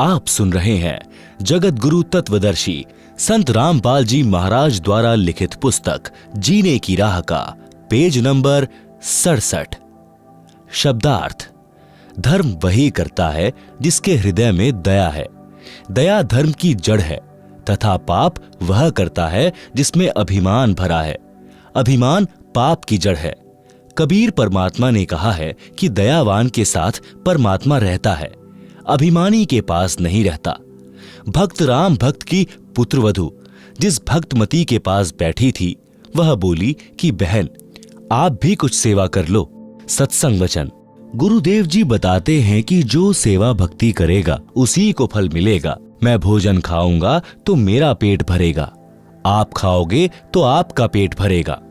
आप सुन रहे हैं जगत गुरु तत्वदर्शी संत रामपाल जी महाराज द्वारा लिखित पुस्तक जीने की राह का पेज नंबर 67। शब्दार्थ। धर्म वही करता है जिसके हृदय में दया है। दया धर्म की जड़ है तथा पाप वह करता है जिसमें अभिमान भरा है। अभिमान पाप की जड़ है। कबीर परमात्मा ने कहा है कि दयावान के साथ परमात्मा रहता है, अभिमानी के पास नहीं रहता। भक्त राम भक्त की पुत्रवधू जिस भक्तमती के पास बैठी थी वह बोली कि बहन आप भी कुछ सेवा कर लो। सत्संग वचन। गुरुदेव जी बताते हैं कि जो सेवा भक्ति करेगा उसी को फल मिलेगा। मैं भोजन खाऊंगा तो मेरा पेट भरेगा, आप खाओगे तो आपका पेट भरेगा।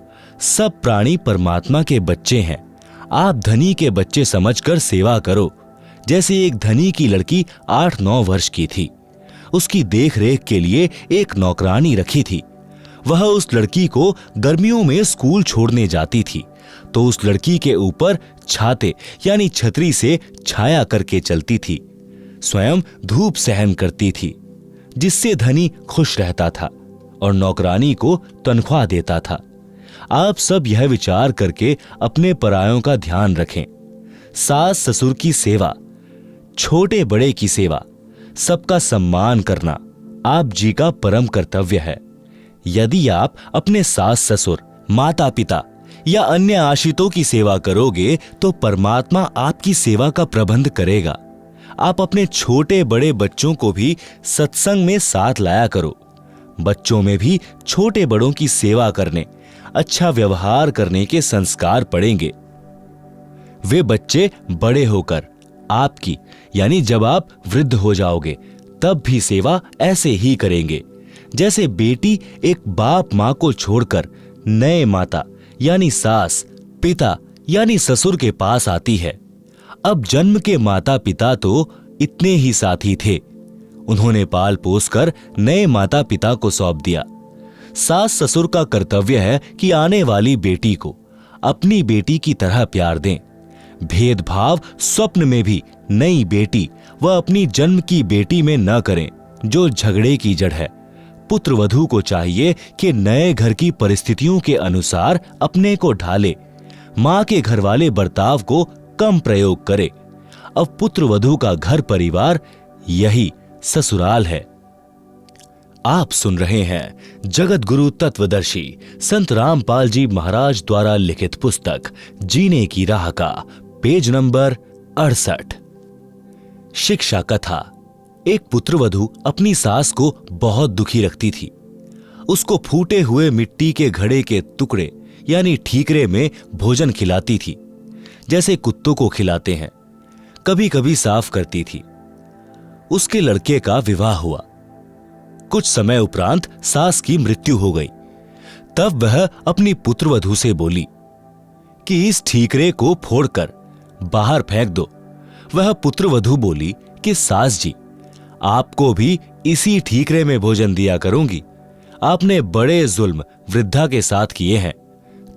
सब प्राणी परमात्मा के बच्चे हैं। आप धनी के बच्चे समझकर सेवा करो। जैसे एक धनी की लड़की 8-9 वर्ष की थी, उसकी देख रेख के लिए एक नौकरानी रखी थी। वह उस लड़की को गर्मियों में स्कूल छोड़ने जाती थी तो उस लड़की के ऊपर छाते यानी छतरी से छाया करके चलती थी। स्वयं धूप सहन करती थी, जिससे धनी खुश रहता था और नौकरानी को तनख्वाह देता था। आप सब यह विचार करके अपने परायों का ध्यान रखें। सास ससुर की सेवा, छोटे बड़े की सेवा, सबका सम्मान करना आप जी का परम कर्तव्य है। यदि आप अपने सास ससुर, माता पिता या अन्य आश्रितों की सेवा करोगे तो परमात्मा आपकी सेवा का प्रबंध करेगा। आप अपने छोटे बड़े बच्चों को भी सत्संग में साथ लाया करो। बच्चों में भी छोटे बड़ों की सेवा करने, अच्छा व्यवहार करने के संस्कार पड़ेंगे। वे बच्चे बड़े होकर आपकी यानी जब आप वृद्ध हो जाओगे तब भी सेवा ऐसे ही करेंगे जैसे बेटी एक बाप माँ को छोड़कर नए माता यानी सास पिता यानी ससुर के पास आती है। अब जन्म के माता पिता तो इतने ही साथी थे, उन्होंने पाल पोस कर नए माता पिता को सौंप दिया। सास ससुर का कर्तव्य है कि आने वाली बेटी को अपनी बेटी की तरह प्यार दें। भेदभाव स्वप्न में भी नई बेटी व अपनी जन्म की बेटी में न करें, जो झगड़े की जड़ है। पुत्र वधू को चाहिए कि नए घर की परिस्थितियों के अनुसार अपने को ढाले, मां के घर वाले बर्ताव को कम प्रयोग करे। अब पुत्र वधू का घर परिवार यही ससुराल है। आप सुन रहे हैं जगत गुरु तत्वदर्शी संत रामपाल जी महाराज द्वारा लिखित पुस्तक जीने की राह का पेज नंबर 68। शिक्षा कथा। एक पुत्रवधू अपनी सास को बहुत दुखी रखती थी। उसको फूटे हुए मिट्टी के घड़े के टुकड़े यानी ठीकरे में भोजन खिलाती थी, जैसे कुत्तों को खिलाते हैं। कभी कभी साफ करती थी। उसके लड़के का विवाह हुआ। कुछ समय उपरांत सास की मृत्यु हो गई। तब वह अपनी पुत्रवधू से बोली कि इस ठीकरे को फोड़कर बाहर फेंक दो। वह पुत्रवधू बोली कि सास जी, आपको भी इसी ठीकरे में भोजन दिया करूंगी। आपने बड़े जुल्म वृद्धा के साथ किए हैं।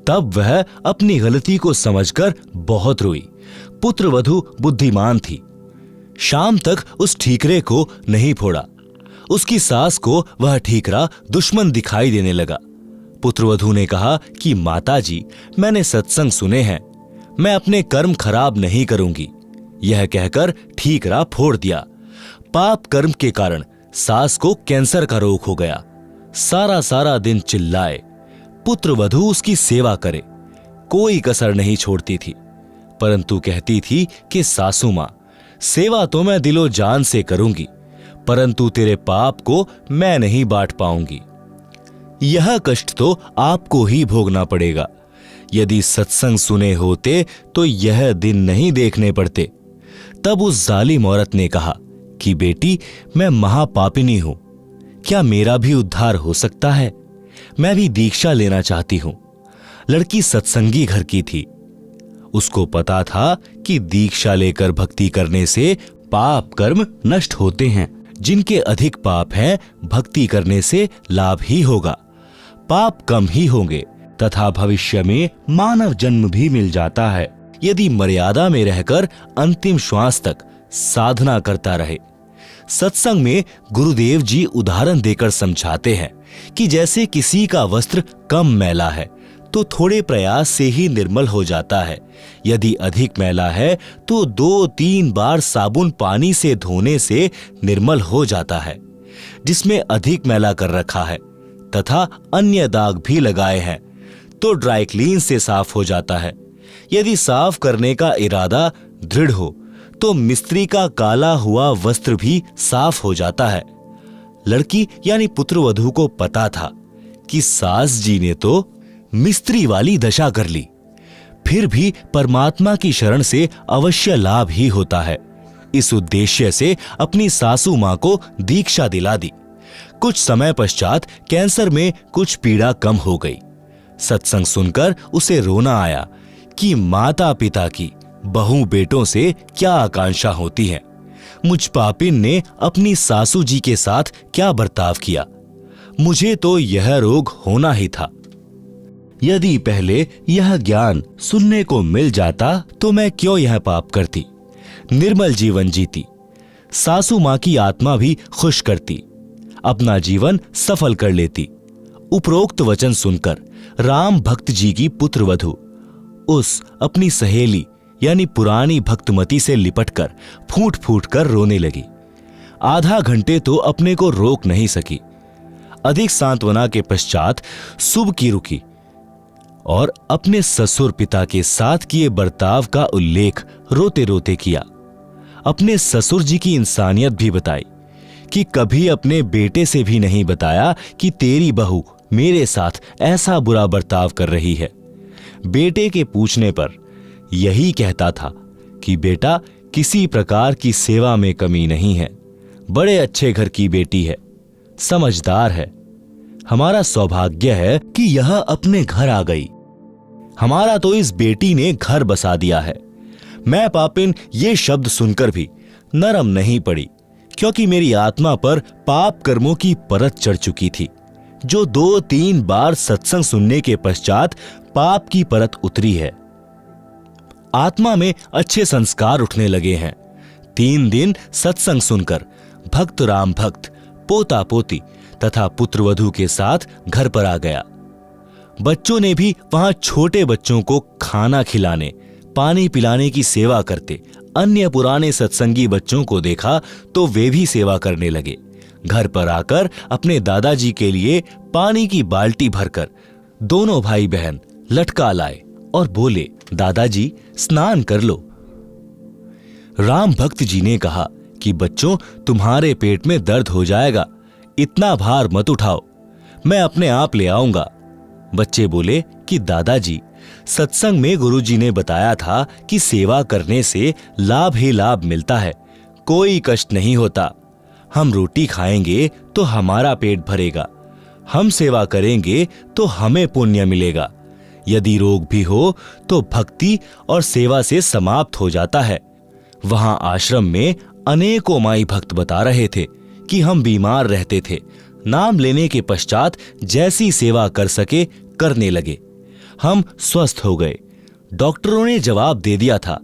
तब वह अपनी गलती को समझकर बहुत रोई। पुत्रवधू बुद्धिमान थी। शाम तक उस ठीकरे को नहीं फोड़ा। उसकी सास को वह ठीकरा दुश्मन दिखाई देने लगा। पुत्रवधू ने कहा कि माता जी, मैंने सत्संग सुने हैं, मैं अपने कर्म खराब नहीं करूंगी। यह कहकर ठीकरा फोड़ दिया। पाप कर्म के कारण सास को कैंसर का रोग हो गया। सारा दिन चिल्लाए, पुत्रवधू उसकी सेवा करे, कोई कसर नहीं छोड़ती थी, परंतु कहती थी कि सासू मां, सेवा तो मैं दिलो जान से करूंगी, परंतु तेरे पाप को मैं नहीं बांट पाऊंगी। यह कष्ट तो आपको ही भोगना पड़ेगा। यदि सत्संग सुने होते तो यह दिन नहीं देखने पड़ते। तब उस जालिम औरत ने कहा कि बेटी, मैं महापापिनी हूं, क्या मेरा भी उद्धार हो सकता है? मैं भी दीक्षा लेना चाहती हूं। लड़की सत्संगी घर की थी। उसको पता था कि दीक्षा लेकर भक्ति करने से पाप कर्म नष्ट होते हैं। जिनके अधिक पाप हैं, भक्ति करने से लाभ ही होगा। पाप कम ही होंगे तथा भविष्य में मानव जन्म भी मिल जाता है, यदि मर्यादा में रहकर अंतिम श्वास तक साधना करता रहे। सत्संग में गुरुदेव जी उदाहरण देकर समझाते हैं कि जैसे किसी का वस्त्र कम मैला है तो थोड़े प्रयास से ही निर्मल हो जाता है, यदि अधिक मैला है तो 2-3 बार साबुन पानी से धोने से निर्मल हो जाता है। जिसमें अधिक मैला कर रखा है तथा अन्य दाग भी लगाए हैं तो ड्राई क्लीन से साफ हो जाता है। यदि साफ करने का इरादा दृढ़ हो तो मिस्त्री का काला हुआ वस्त्र भी साफ हो जाता है। लड़की यानी पुत्रवधू को पता था कि सास जी ने तो मिस्त्री वाली दशा कर ली, फिर भी परमात्मा की शरण से अवश्य लाभ ही होता है। इस उद्देश्य से अपनी सासू मां को दीक्षा दिला दी। कुछ समय पश्चात कैंसर में कुछ पीड़ा कम हो गई। सत्संग सुनकर उसे रोना आया कि माता पिता की बहू बेटों से क्या आकांक्षा होती है। मुझ पापिन ने अपनी सासू जी के साथ क्या बर्ताव किया। मुझे तो यह रोग होना ही था। यदि पहले यह ज्ञान सुनने को मिल जाता तो मैं क्यों यह पाप करती, निर्मल जीवन जीती, सासू मां की आत्मा भी खुश करती, अपना जीवन सफल कर लेती। उपरोक्त वचन सुनकर राम भक्त जी की पुत्रवधू उस अपनी सहेली यानी पुरानी भक्तमती से लिपटकर फूट फूट कर रोने लगी। आधा घंटे तो अपने को रोक नहीं सकी। अधिक सांत्वना के पश्चात शुभ की रुकी और अपने ससुर पिता के साथ किए बर्ताव का उल्लेख रोते रोते किया। अपने ससुर जी की इंसानियत भी बताई कि कभी अपने बेटे से भी नहीं बताया कि तेरी बहू मेरे साथ ऐसा बुरा बर्ताव कर रही है। बेटे के पूछने पर यही कहता था कि बेटा किसी प्रकार की सेवा में कमी नहीं है, बड़े अच्छे घर की बेटी है, समझदार है। हमारा सौभाग्य है कि यह अपने घर आ गई। हमारा तो इस बेटी ने घर बसा दिया है। मैं पापिन ये शब्द सुनकर भी नरम नहीं पड़ी, क्योंकि मेरी आत्मा पर पाप कर्मों की परत चढ़ चुकी थी, जो 2-3 बार सत्संग सुनने के पश्चात पाप की परत उतरी है। आत्मा में अच्छे संस्कार उठने लगे हैं। 3 दिन सत्संग सुनकर भक्त राम भक्त पोता पोती तथा पुत्रवधू के साथ घर पर आ गया। बच्चों ने भी वहां छोटे बच्चों को खाना खिलाने पानी पिलाने की सेवा करते अन्य पुराने सत्संगी बच्चों को देखा तो वे भी सेवा करने लगे। घर पर आकर अपने दादाजी के लिए पानी की बाल्टी भरकर दोनों भाई बहन लटका लाए और बोले, दादाजी स्नान कर लो। राम भक्त जी ने कहा कि बच्चों तुम्हारे पेट में दर्द हो जाएगा, इतना भार मत उठाओ, मैं अपने आप ले आऊंगा। बच्चे बोले कि दादाजी सत्संग में गुरुजी ने बताया था कि सेवा करने से लाभ ही लाभ मिलता है, कोई कष्ट नहीं होता। हम रोटी खाएंगे तो हमारा पेट भरेगा, हम सेवा करेंगे तो हमें पुण्य मिलेगा। यदि रोग भी हो तो भक्ति और सेवा से समाप्त हो जाता है। वहां आश्रम में अनेकों माई भक्त बता रहे थे कि हम बीमार रहते थे, नाम लेने के पश्चात जैसी सेवा कर सके करने लगे, हम स्वस्थ हो गए। डॉक्टरों ने जवाब दे दिया था,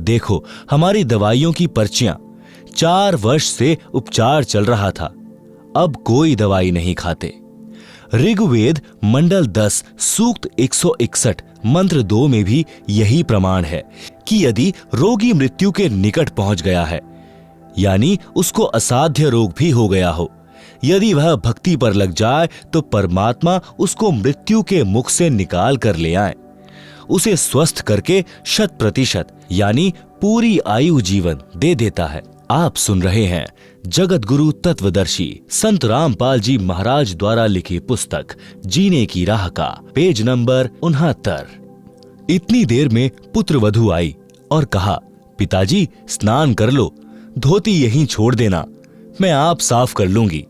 देखो हमारी दवाइयों की पर्चियां, 4 वर्ष से उपचार चल रहा था, अब कोई दवाई नहीं खाते। ऋग्वेद मंडल 10 सूक्त 161 मंत्र 2 में भी यही प्रमाण है कि यदि रोगी मृत्यु के निकट पहुंच गया है, यानी उसको असाध्य रोग भी हो गया हो, यदि वह भक्ति पर लग जाए तो परमात्मा उसको मृत्यु के मुख से निकाल कर ले आए, उसे स्वस्थ करके 100% यानी पूरी आयु जीवन दे देता है। आप सुन रहे हैं जगत गुरु तत्वदर्शी संत रामपाल जी महाराज द्वारा लिखी पुस्तक जीने की राह का पेज नंबर 69। इतनी देर में पुत्रवधू आई और कहा, पिताजी स्नान कर लो, धोती यहीं छोड़ देना, मैं आप साफ कर लूंगी।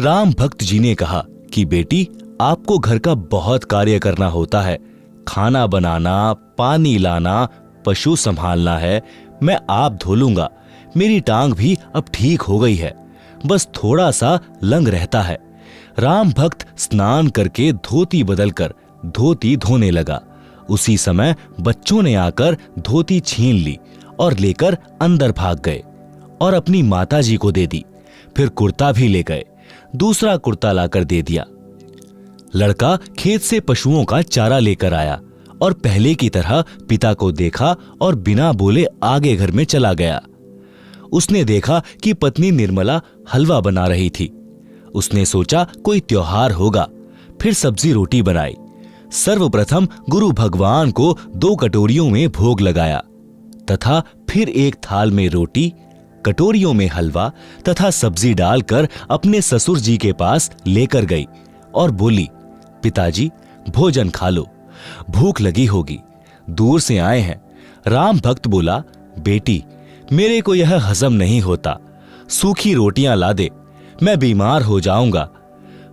राम भक्त जी ने कहा कि बेटी आपको घर का बहुत कार्य करना होता है, खाना बनाना, पानी लाना, पशु संभालना है, मैं आप धो लूंगा। मेरी टांग भी अब ठीक हो गई है, बस थोड़ा सा लंग रहता है। राम भक्त स्नान करके धोती बदलकर धोती धोने लगा। उसी समय बच्चों ने आकर धोती छीन ली और लेकर अंदर भाग गए और अपनी माताजी को दे दी। फिर कुर्ता भी ले गए, दूसरा कुर्ता लाकर दे दिया। लड़का खेत से पशुओं का चारा लेकर आया और पहले की तरह पिता को देखा और बिना बोले आगे घर में चला गया। उसने देखा कि पत्नी निर्मला हलवा बना रही थी। उसने सोचा कोई त्योहार होगा, फिर सब्जी रोटी बनाई। सर्वप्रथम गुरु भगवान को 2 कटोरियों में भोग लगाया तथा फिर एक थाल में रोटी, कटोरियों में हलवा तथा सब्जी डालकर अपने ससुर जी के पास लेकर गई और बोली, पिताजी भोजन खा लो, भूख लगी होगी, दूर से आए हैं। राम भक्त बोला, बेटी मेरे को यह हजम नहीं होता, सूखी रोटियां ला दे, मैं बीमार हो जाऊंगा।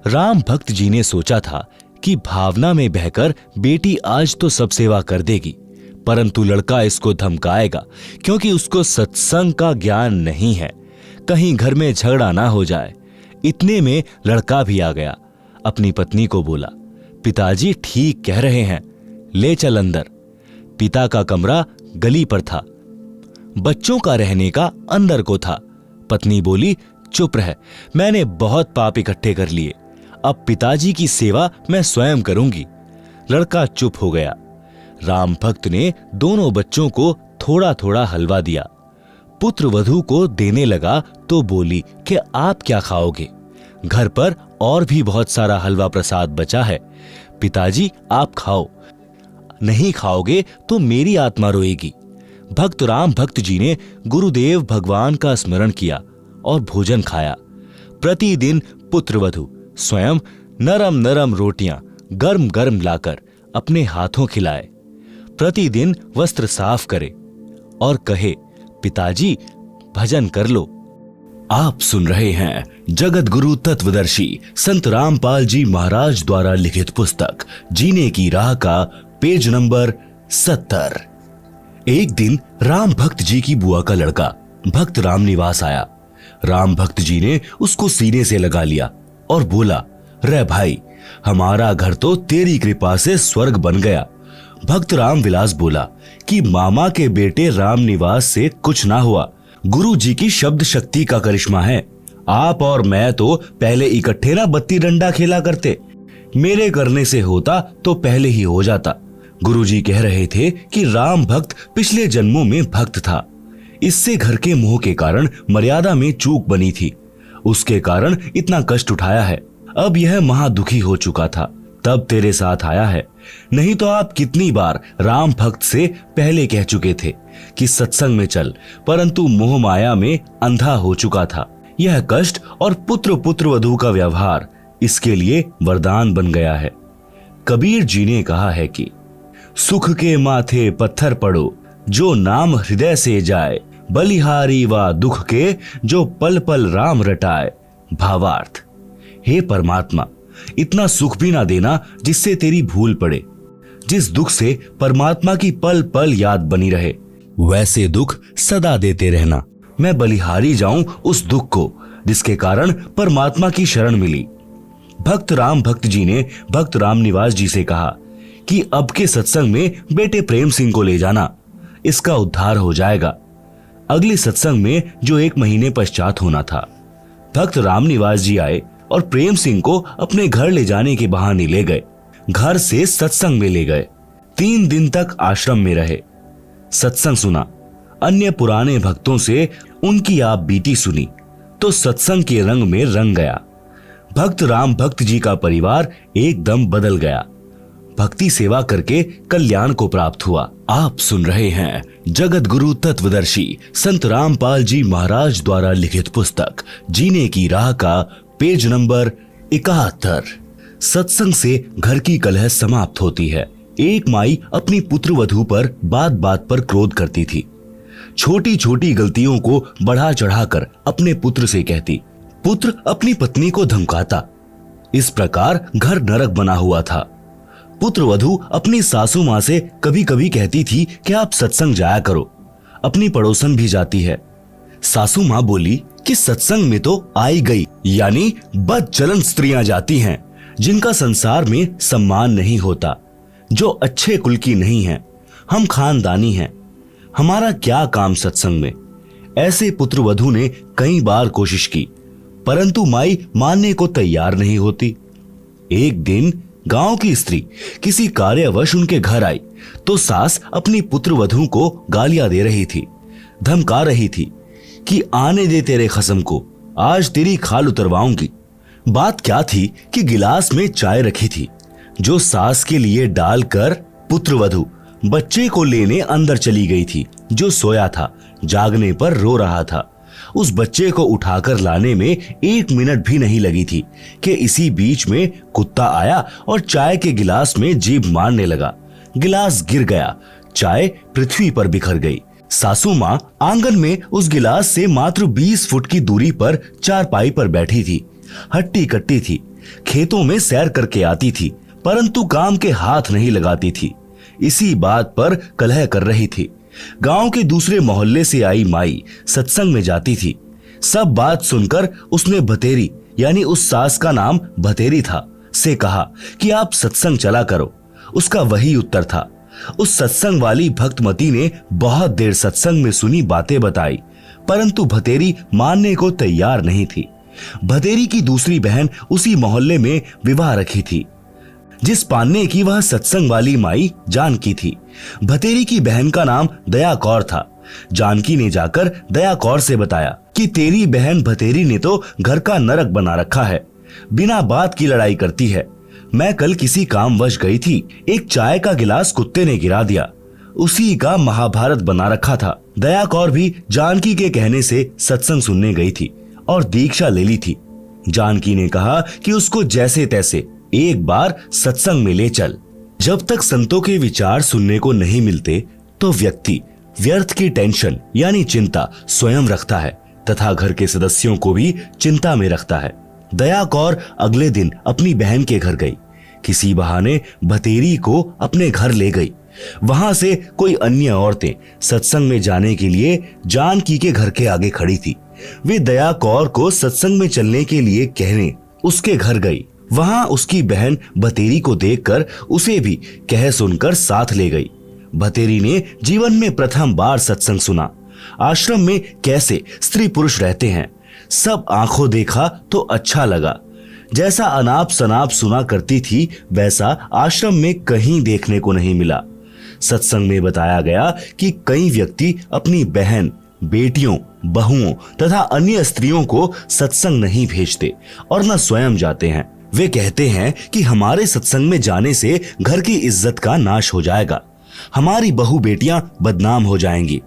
राम भक्त जी ने सोचा था कि भावना में बहकर बेटी आज तो सब सेवा कर देगी, परंतु लड़का इसको धमकाएगा क्योंकि उसको सत्संग का ज्ञान नहीं है, कहीं घर में झगड़ा ना हो जाए। इतने में लड़का भी आ गया। अपनी पत्नी को बोला, पिताजी ठीक कह रहे हैं, ले चल अंदर। पिता का कमरा गली पर था, बच्चों का रहने का अंदर को था। पत्नी बोली, चुप रह, मैंने बहुत पाप इकट्ठे कर लिए, अब पिताजी की सेवा मैं स्वयं करूंगी। लड़का चुप हो गया। राम भक्त ने दोनों बच्चों को थोड़ा थोड़ा हलवा दिया। पुत्र वधू को देने लगा तो बोली कि आप क्या खाओगे, घर पर और भी बहुत सारा हलवा प्रसाद बचा है, पिताजी आप खाओ, नहीं खाओगे तो मेरी आत्मा रोएगी। भक्त राम भक्त जी ने गुरुदेव भगवान का स्मरण किया और भोजन खाया। प्रतिदिन पुत्र वधू स्वयं नरम नरम रोटियां गर्म गर्म लाकर अपने हाथों खिलाए, प्रतिदिन वस्त्र साफ करे और कहे, पिताजी भजन कर लो। आप सुन रहे हैं जगत गुरु तत्वदर्शी संत रामपाल जी महाराज द्वारा लिखित पुस्तक जीने की राह का पेज नंबर 70। एक दिन राम भक्त जी की बुआ का लड़का भक्त राम निवास आया। राम भक्त जी ने उसको सीने से लगा लिया और बोला, रे भाई हमारा घर तो तेरी कृपा से स्वर्ग बन गया। भक्त राम विलास बोला कि मामा के बेटे राम निवास से कुछ ना हुआ, गुरु जी की शब्द शक्ति का करिश्मा है। आप और मैं तो पहले इकट्ठे ना बत्ती डंडा खेला करते, मेरे करने से होता तो पहले ही हो जाता। गुरु जी कह रहे थे कि राम भक्त पिछले जन्मों में भक्त था, इससे घर के मोह के कारण मर्यादा में चूक बनी थी, उसके कारण इतना कष्ट उठाया है। अब यह महादुखी हो चुका था, तब तेरे साथ आया है, नहीं तो आप कितनी बार राम भक्त से पहले कह चुके थे कि सत्संग में चल, परंतु मोह माया में अंधा हो चुका था। यह कष्ट और पुत्र पुत्र वधू का व्यवहार इसके लिए वरदान बन गया है। कबीर जी ने कहा है कि सुख के माथे पत्थर पड़ो, जो नाम हृदय से जाए, बलिहारी व दुख के जो पल पल राम रटाए। भावार्थ, हे परमात्मा, इतना सुख भी ना देना जिससे तेरी भूल पड़े, जिस दुख से परमात्मा की पल पल याद बनी रहे, वैसे दुख सदा देते रहना। मैं बलिहारी जाऊं उस दुख को जिसके कारण परमात्मा की शरण मिली। भक्त राम भक्त जी ने भक्त राम निवास जी से कहा कि अब के सत्संग में बेटे प्रेम सिंह को ले जाना, इसका उद्धार हो जाएगा। अगले सत्संग में जो 1 महीने पश्चात होना था, भक्त राम निवास जी आए और प्रेम सिंह को अपने घर ले जाने के बहाने ले गए। घर से सत्संग में ले गए। 3 दिन तक आश्रम में रहे, सत्संग सुना, अन्य पुराने भक्तों से उनकी आप बीती सुनी तो सत्संग के रंग में रंग गया। भक्त राम भक्त जी का परिवार एकदम बदल गया, भक्ति सेवा करके कल्याण को प्राप्त हुआ। आप सुन रहे हैं जगत गुरु तत्वदर्शी संत रामपाल जी महाराज द्वारा लिखित पुस्तक जीने की राह का पेज नंबर 71। सत्संग से घर की कलह समाप्त होती है। एक माई अपनी पुत्र वधू पर बात बात पर क्रोध करती थी। छोटी छोटी गलतियों को बढ़ा चढ़ाकर अपने पुत्र से कहती, पुत्र अपनी पत्नी को धमकाता। इस प्रकार घर नरक बना हुआ था। पुत्र वधू अपनी सासू माँ से कभी कभी कहती थी कि आप सत्संग जाया करो, अपनी पड़ोसन भी जाती है। सासू माँ बोली कि सत्संग में तो आई गई, यानी बदचलन स्त्रियां जाती हैं जिनका संसार में सम्मान नहीं होता, जो अच्छे कुल की नहीं है। हम खानदानी हैं, हमारा क्या काम सत्संग में। ऐसे पुत्रवधू ने कई बार कोशिश की, परंतु माई मानने को तैयार नहीं होती। एक दिन गांव की स्त्री किसी कार्यवश उनके घर आई तो सास अपनी पुत्रवधू को गालियां दे रही थी, धमका रही थी कि आने दे तेरे खसम को, आज तेरी खाल उतरवाऊंगी। बात क्या थी कि गिलास में चाय रखी थी, जो सास के लिए डालकर पुत्रवधू बच्चे को लेने अंदर चली गई थी, जो सोया था, जागने पर रो रहा था। उस बच्चे को उठाकर लाने में 1 मिनट भी नहीं लगी थी कि इसी बीच में कुत्ता आया और चाय के गिलास में जीभ मारने लगा। गिलास गिर गया, चाय पृथ्वी पर बिखर गई। सासू माँ आंगन में उस गिलास से मात्र 20 फुट की दूरी पर चारपाई पर बैठी थी। हट्टी कट्टी थी, खेतों में सैर करके आती थी, परंतु काम के हाथ नहीं लगाती थी। इसी बात पर कलह कर रही थी। गांव के दूसरे मोहल्ले से आई माई सत्संग में जाती थी। सब बात सुनकर उसने भतेरी, यानी उस सास का नाम भतेरी था, से कहा कि आप सत्संग चला करो। उसका वही उत्तर था। उस सत्संग वाली भक्तमती ने बहुत देर सत्संग में सुनी बातें बताई, परंतु भतेरी मानने को तैयार नहीं थी। भतेरी की दूसरी बहन उसी मोहल्ले में विवाह रखी थी, जिस पान्ने की वह सत्संग वाली माई जानकी थी। भतेरी की बहन का नाम दया कौर था। जानकी ने जाकर दया कौर से बताया कि तेरी बहन भतेरी ने तो घर का नरक बना रखा है, बिना बात की लड़ाई करती है। मैं कल किसी कामवश गई थी, एक चाय का गिलास कुत्ते ने गिरा दिया, उसी का महाभारत बना रखा था। दया कौर भी जानकी के कहने से सत्संग सुनने गई थी और दीक्षा ले ली थी। जानकी ने कहा कि उसको जैसे तैसे एक बार सत्संग में ले चल। जब तक संतों के विचार सुनने को नहीं मिलते तो व्यक्ति व्यर्थ की टेंशन यानी चिंता स्वयं रखता है तथा घर के सदस्यों को भी चिंता में रखता है। दया कौर अगले दिन अपनी बहन के घर गई। किसी बहाने भतेरी को अपने घर ले गई। वहां से कोई अन्य औरतें सत्संग में जाने के लिए जानकी के घर के आगे खड़ी थी। वे दया कौर को सत्संग में चलने के लिए कहने उसके घर गई। वहां उसकी बहन भतेरी को देखकर उसे भी कह सुनकर साथ ले गई। भतेरी ने जीवन में प्रथम बार सत्संग सुना। आश्रम में कैसे स्त्री पुरुष रहते हैं, सब आंखों देखा तो अच्छा लगा। जैसा अनाप शनाप सुना करती थी वैसा आश्रम में कहीं देखने को नहीं मिला। सत्संग में बताया गया कि कई व्यक्ति अपनी बहन, बेटियों, बहुओं तथा अन्य स्त्रियों को सत्संग नहीं भेजते और न स्वयं जाते हैं। वे कहते हैं कि हमारे सत्संग में जाने से घर की इज्जत का नाश हो जाएगा, हमारी बहू बेटियां बदनाम हो जाएंगी।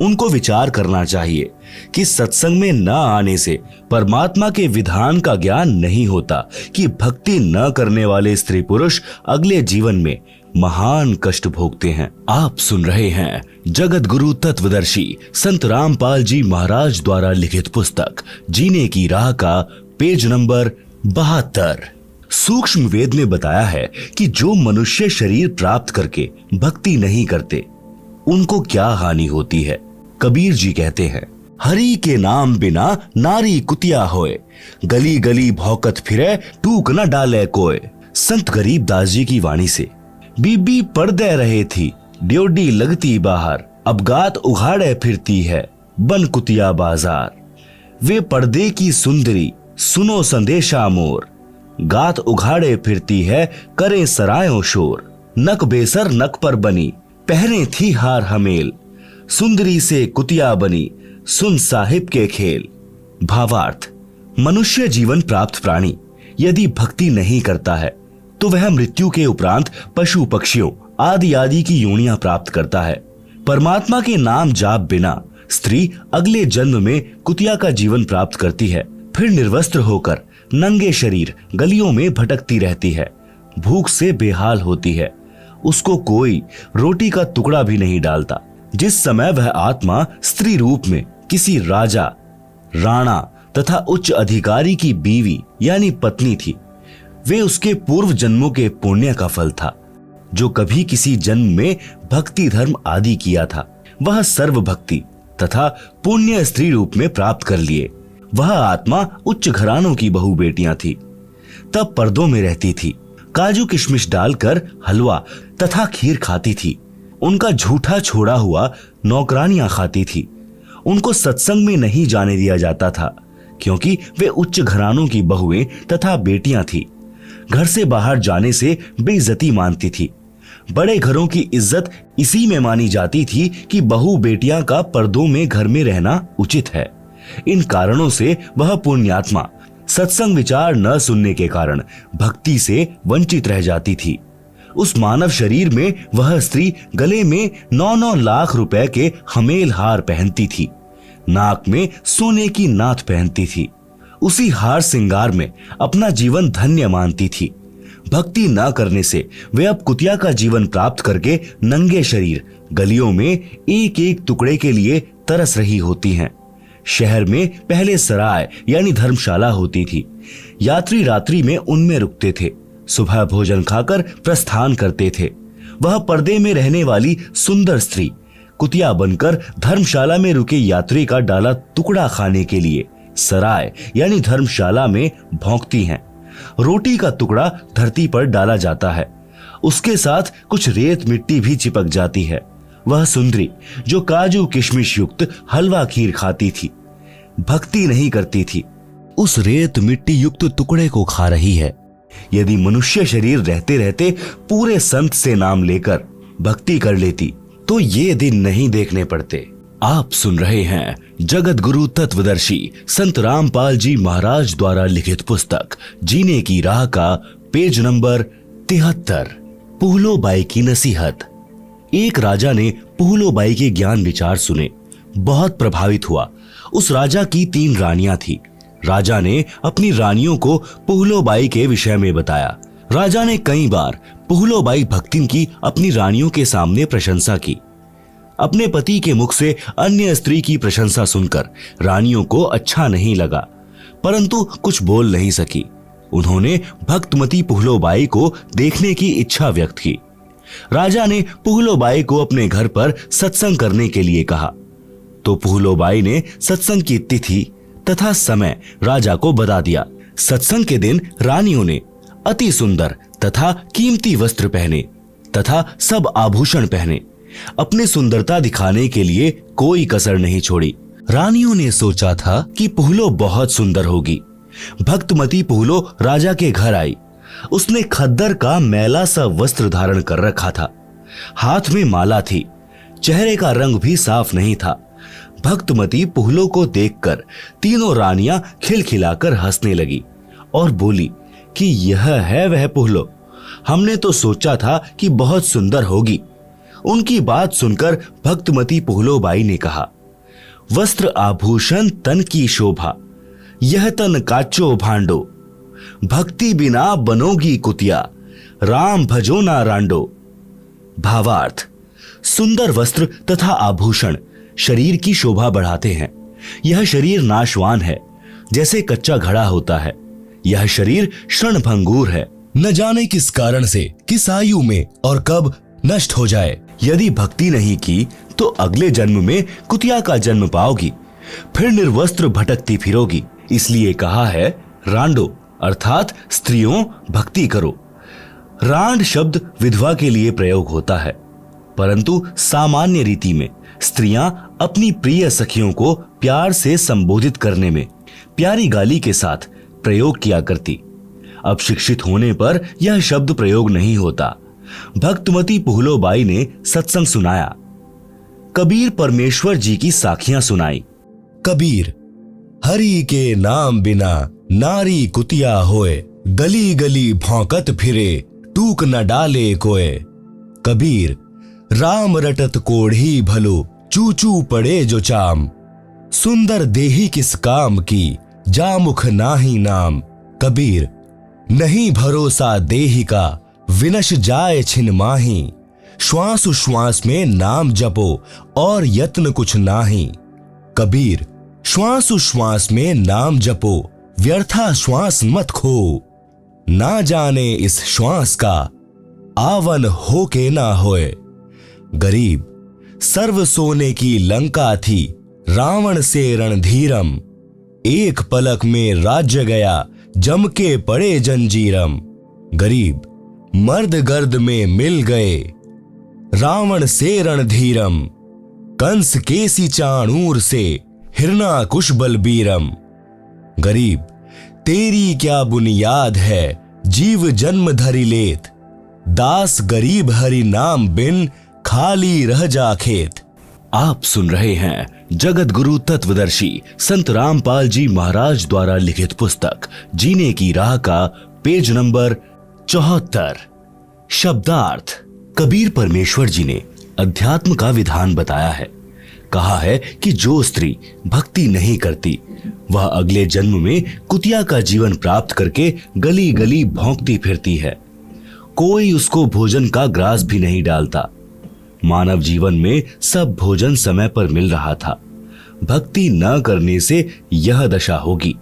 उनको विचार करना चाहिए कि सत्संग में न आने से परमात्मा के विधान का ज्ञान नहीं होता कि भक्ति न करने वाले स्त्री पुरुष अगले जीवन में महान कष्ट भोगते हैं। आप सुन रहे हैं जगत गुरु तत्वदर्शी संत रामपाल जी महाराज द्वारा लिखित पुस्तक जीने की राह का पेज नंबर 72। सूक्ष्म वेद में बताया है कि जो मनुष्य शरीर प्राप्त करके भक्ति नहीं करते उनको क्या हानि होती है। कबीर जी कहते हैं, हरि के नाम बिना नारी कुतिया होए, गली गली भौकत फिरे टूक न डाले कोय। संत गरीबदास जी की वाणी से बीबी पर्दे रहे थी, ड्योडी लगती बाहर, अब गात उघाड़े फिरती है बन कुतिया बाजार। वे पर्दे की सुंदरी सुनो संदेशा मोर, गात उघाड़े फिरती है करे सरायों शोर। नक बेसर नक पर बनी पहने थी हार हमेल, सुंदरी से कुतिया बनी सुन साहिब के खेल। भावार्थ, मनुष्य जीवन प्राप्त प्राणी यदि भक्ति नहीं करता है तो वह मृत्यु के उपरांत पशु पक्षियों आदि आदि की योनियां प्राप्त करता है। परमात्मा के नाम जाप बिना स्त्री अगले जन्म में कुतिया का जीवन प्राप्त करती है, फिर निर्वस्त्र होकर नंगे शरीर गलियों में भटकती रहती है, भूख से बेहाल होती है, उसको कोई रोटी का टुकड़ा भी नहीं डालता। जिस समय वह आत्मा स्त्री रूप में किसी राजा, राणा तथा उच्च अधिकारी की बीवी यानी पत्नी थी, वे उसके पूर्व जन्मों के पुण्य का फल था, जो कभी किसी जन्म में भक्ति धर्म आदि किया था, वह सर्व भक्ति तथा पुण्य स्त्री रूप में प्राप्त कर लिए। वह आत्मा उच्च घरानों की बहू बेटियां थी, तब पर्दों में रहती थी, काजू किशमिश डालकर हलवा तथा खीर खाती थी, उनका झूठा छोड़ा हुआ नौकरानियां खाती थी, उनको सत्संग में नहीं जाने दिया जाता था, क्योंकि वे उच्च घरानों की बहुएं तथा बेटियां थी। घर से बाहर जाने से बेइज्जती मानती थी। बड़े घरों की इज्जत इसी में मानी जाती थी कि बहू बेटियां का पर्दों में घर में रहना उचित है। इन कारणों से वह पुण्यात्मा सत्संग विचार न सुनने के कारण भक्ति से वंचित रह जाती थी। उस मानव शरीर में वह स्त्री गले में 9-9 लाख रुपए के हमेल हार पहनती थी, नाक में सोने की नाथ पहनती थी। उसी हार श्रृंगार में अपना जीवन धन्य मानती थी। भक्ति न करने से वे अब कुतिया का जीवन प्राप्त करके नंगे शरीर गलियों में एक एक टुकड़े के लिए तरस रही होती हैं। शहर में पहले सराय यानी धर्मशाला होती थी। यात्री रात्रि में उनमें रुकते थे, सुबह भोजन खाकर प्रस्थान करते थे। वह पर्दे में रहने वाली सुंदर स्त्री कुतिया बनकर धर्मशाला में रुके यात्री का डाला टुकड़ा खाने के लिए सराय यानी धर्मशाला में भौंकती हैं। रोटी का टुकड़ा धरती पर डाला जाता है, उसके साथ कुछ रेत मिट्टी भी चिपक जाती है। वह सुंदरी जो काजू किशमिश युक्त हलवा खीर खाती थी, भक्ति नहीं करती थी, उस रेत मिट्टी युक्त टुकड़े को खा रही है। यदि मनुष्य शरीर रहते रहते पूरे संत से नाम लेकर भक्ति कर लेती तो ये दिन नहीं देखने पड़ते। आप सुन रहे हैं जगत गुरु तत्वदर्शी संत रामपाल जी महाराज द्वारा लिखित पुस्तक जीने की राह का पेज नंबर 73। पुहलोबाई की नसीहत। एक राजा ने पुहलोबाई के ज्ञान विचार सुने, बहुत प्रभावित हुआ। उस राजा की 3 रानियां थी। राजा ने अपनी रानियों को पुहलोबाई के विषय में बताया। राजा ने कई बार पुहलोबाई भक्तिन की अपनी रानियों के सामने प्रशंसा की। अपने पति के मुख से अन्य स्त्री की प्रशंसा सुनकर रानियों को अच्छा नहीं लगा, परंतु कुछ बोल नहीं सकी। उन्होंने भक्तमती पुहलोबाई को देखने की इच्छा व्यक्त की। राजा ने पुहलोबाई को अपने घर पर सत्संग करने के लिए कहा, तो पुहलोबाई ने सत्संग की तिथि तथा समय राजा को बता दिया। सत्संग के दिन रानियों ने अति सुंदर तथा कीमती वस्त्र पहने तथा सब आभूषण पहने। अपनी सुंदरता दिखाने के लिए कोई कसर नहीं छोड़ी। रानियों ने सोचा था कि पुहलो बहुत सुंदर होगी। भक्तमती पुहलो राजा के घर आई। उसने खद्दर का मैला सा वस्त्र धारण कर रखा था, हाथ में माला थी, चेहरे का रंग भी साफ नहीं था। भक्तमती पुहलो को देखकर तीनों रानियां खिलखिलाकर हंसने लगी और बोली कि यह है वह पुहलो, हमने तो सोचा था कि बहुत सुंदर होगी। उनकी बात सुनकर भक्तमती पुहलोबाई ने कहा, वस्त्र आभूषण तन की शोभा, यह तन काचो भांडो, भक्ति बिना बनोगी कुतिया, राम भजो ना रांडो। भावार्थ, सुंदर वस्त्र तथा आभूषण शरीर की शोभा बढ़ाते हैं। यह शरीर नाशवान है, जैसे कच्चा घड़ा होता है। यह शरीर क्षणभंगुर है, न जाने किस कारण से, किस आयु में और कब नष्ट हो जाए। यदि भक्ति नहीं की तो अगले जन्म में कुतिया का जन्म पाओगी, फिर निर्वस्त्र भटकती फिरोगी। इसलिए कहा है रांडो, अर्थात स्त्रियों भक्ति करो। रांड शब्द विधवा के लिए प्रयोग होता है, परंतु सामान्य रीति में स्त्रियां अपनी प्रिय सखियों को प्यार से संबोधित करने में प्यारी गाली के साथ प्रयोग किया करती। अब शिक्षित होने पर यह शब्द प्रयोग नहीं होता। भक्तमती पुहलोबाई ने सत्संग सुनाया। कबीर परमेश्वर जी की साखियां सुनाई। कबीर, हरि के नाम बिना नारी कुतिया होए, गली गली भौंकत फिरे, टूक न डाले कोय। कबीर, राम रटत कोढ़ी भलो, चूचू पड़े जो चाम, सुंदर देही किस काम की, जामुख नाही नाम। कबीर, नहीं भरोसा देही का, विनश जाए छिन माही, श्वास श्वास में नाम जपो और यत्न कुछ नाही। कबीर, श्वास श्वास में नाम जपो, व्यर्था श्वास मत खो, ना जाने इस श्वास का, आवन हो के ना होए। गरीब, सर्व सोने की लंका थी, रावण से रणधीरम, एक पलक में राज्य गया, जम के पड़े जंजीरम। गरीब, मर्द गर्द में मिल गए, रावण से रणधीरम, कंस केसी चाणूर से हिरणाकुश बलबीरम। गरीब तेरी क्या बुनियाद है, जीव जन्म धरि लेत। दास गरीब हरि नाम बिन, खाली रह जा खेत। आप सुन रहे हैं जगत गुरु तत्वदर्शी संत रामपाल जी महाराज द्वारा लिखित पुस्तक जीने की राह का पेज नंबर 74। शब्दार्थ। कबीर परमेश्वर जी ने अध्यात्म का विधान बताया है। कहा है कि जो स्त्री भक्ति नहीं करती वह अगले जन्म में कुतिया का जीवन प्राप्त करके गली गली भौंकती फिरती है। कोई उसको भोजन का ग्रास भी नहीं डालता। मानव जीवन में सब भोजन समय पर मिल रहा था। भक्ति न करने से यह दशा होगी।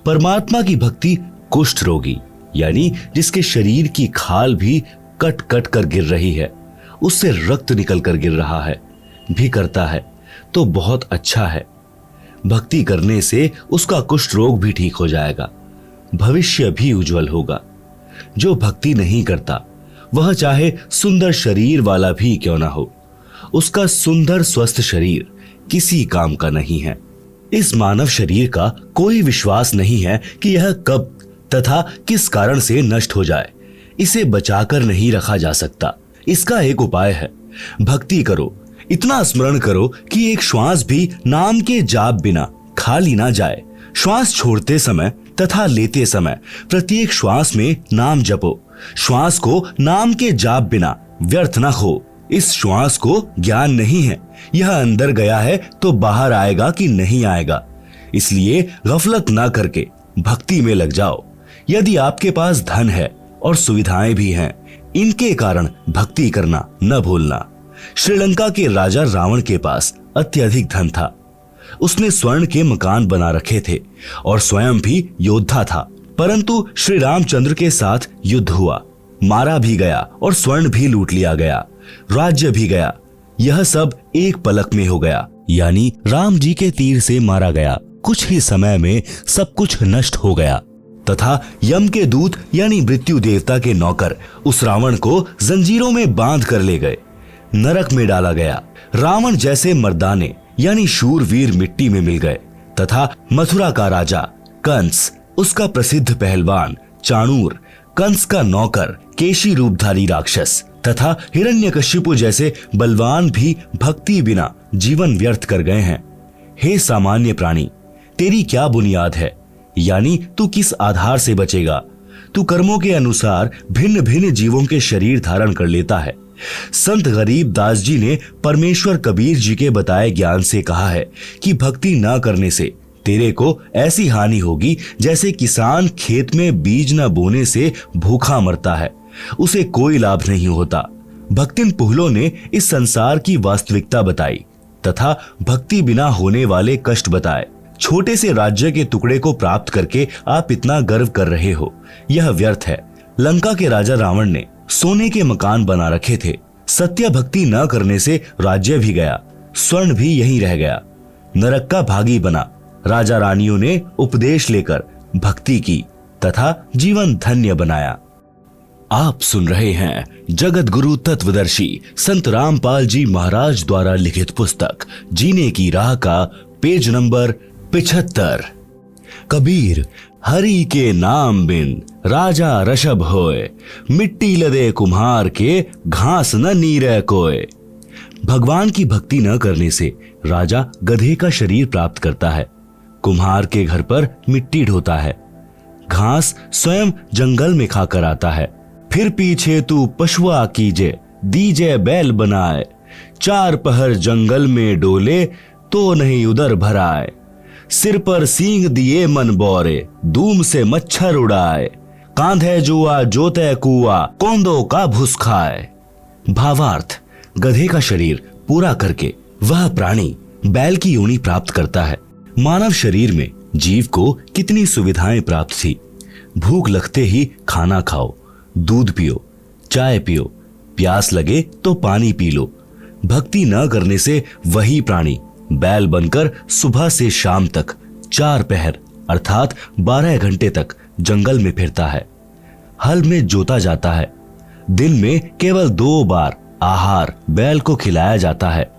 परमात्मा की भक्ति कुष्ठ रोगी यानी जिसके शरीर की खाल भी कट कट कर गिर रही है, उससे रक्त निकल कर गिर रहा है, भी करता है तो बहुत अच्छा है। भक्ति करने से उसका कुष्ठ रोग भी ठीक हो जाएगा, भविष्य भी उज्जवल होगा। जो भक्ति नहीं करता वह चाहे सुंदर शरीर वाला भी क्यों ना हो, उसका सुंदर स्वस्थ शरीर किसी काम का नहीं है। इस मानव शरीर का कोई विश्वास नहीं है कि यह कब तथा किस कारण से नष्ट हो जाए। इसे बचाकर नहीं रखा जा सकता। इसका एक उपाय है, भक्ति करो। इतना स्मरण करो कि एक श्वास भी नाम के जाप बिना खाली ना जाए। श्वास छोड़ते समय तथा लेते समय प्रत्येक श्वास में नाम जपो। श्वास को नाम के जाप बिना व्यर्थ न हो। इस श्वास को ज्ञान नहीं है, यह अंदर गया है तो बाहर आएगा कि नहीं आएगा। इसलिए गफलत ना करके भक्ति में लग जाओ। यदि आपके पास धन है और सुविधाएं भी हैं, इनके कारण भक्ति करना न भूलना। श्रीलंका के राजा रावण के पास अत्यधिक धन था। उसने स्वर्ण के मकान बना रखे थे और स्वयं भी योद्धा था। परंतु श्री रामचंद्र के साथ युद्ध हुआ, मारा भी गया और स्वर्ण भी लूट लिया गया, राज्य भी गया। यह सब एक पलक में हो गया, यानी राम जी के तीर से मारा गया। कुछ ही समय में सब कुछ नष्ट हो गया तथा यम के दूत यानी मृत्यु देवता के नौकर उस रावण को जंजीरों में बांध कर ले गए, नरक में डाला गया। रावण जैसे मर्दाने यानी शूरवीर मिट्टी में मिल गए तथा मथुरा का राजा कंस, उसका प्रसिद्ध पहलवान चाणूर, कंस का नौकर केशी रूपधारी राक्षस तथा हिरण्यकशिपु जैसे बलवान भी भक्ति बिना जीवन व्यर्थ कर गए हैं। हे सामान्य प्राणी, तेरी क्या बुनियाद है, यानी तू किस आधार से बचेगा। तू कर्मों के अनुसार भिन्न भिन्न जीवों के शरीर धारण कर लेता है। संत गरीब दास जी ने परमेश्वर कबीर जी के बताए ज्ञान से कहा है कि भक्ति न करने से तेरे को ऐसी हानि होगी जैसे किसान खेत में बीज न बोने से भूखा मरता है, उसे कोई लाभ नहीं होता। भक्तिन पुहलों ने इस संसार की वास्तविकता बताई तथा भक्ति बिना होने वाले कष्ट बताए। छोटे से राज्य के टुकड़े को प्राप्त करके आप इतना गर्व कर रहे हो, यह व्यर्थ है। लंका के राजा रावण ने सोने के मकान बना रखे थे। सत्य भक्ति न करने से राज्य भी गया, स्वर्ण भी यहीं रह गया, नरक का भागी बना। राजा रानियों ने उपदेश लेकर भक्ति की तथा जीवन धन्य बनाया। आप सुन रहे हैं जगत गुरु तत्वदर्शी संत रामपाल जी महाराज द्वारा लिखित पुस्तक जीने की राह का पेज नंबर 75। कबीर हरि के नाम बिन राजा ऋषभ होए, मिट्टी लदे कुम्हार के घास न नीरे कोय। भगवान की भक्ति न करने से राजा गधे का शरीर प्राप्त करता है, कुम्हार के घर पर मिट्टी ढोता है, घास स्वयं जंगल में खाकर आता है। फिर पीछे तू पशुआ कीजे, दीजे बैल बनाए, चार पहर जंगल में डोले तो नहीं उधर भराए। सिर पर सींग दिए मन बोरे, धूम से मच्छर उड़ाए, कांधे जुआ जोते कुआ, कोंदो का भूस खाए। भावार्थ, गधे का शरीर पूरा करके वह प्राणी बैल की योनि प्राप्त करता है। मानव शरीर में जीव को कितनी सुविधाएं प्राप्त थी। भूख लगते ही खाना खाओ, दूध पियो, चाय पियो, प्यास लगे तो पानी पी लो। भक्ति न करने से वही प्राणी बैल बनकर सुबह से शाम तक 4 पहर अर्थात 12 घंटे तक जंगल में फिरता है। हल में जोता जाता है। दिन में केवल 2 बार आहार बैल को खिलाया जाता है।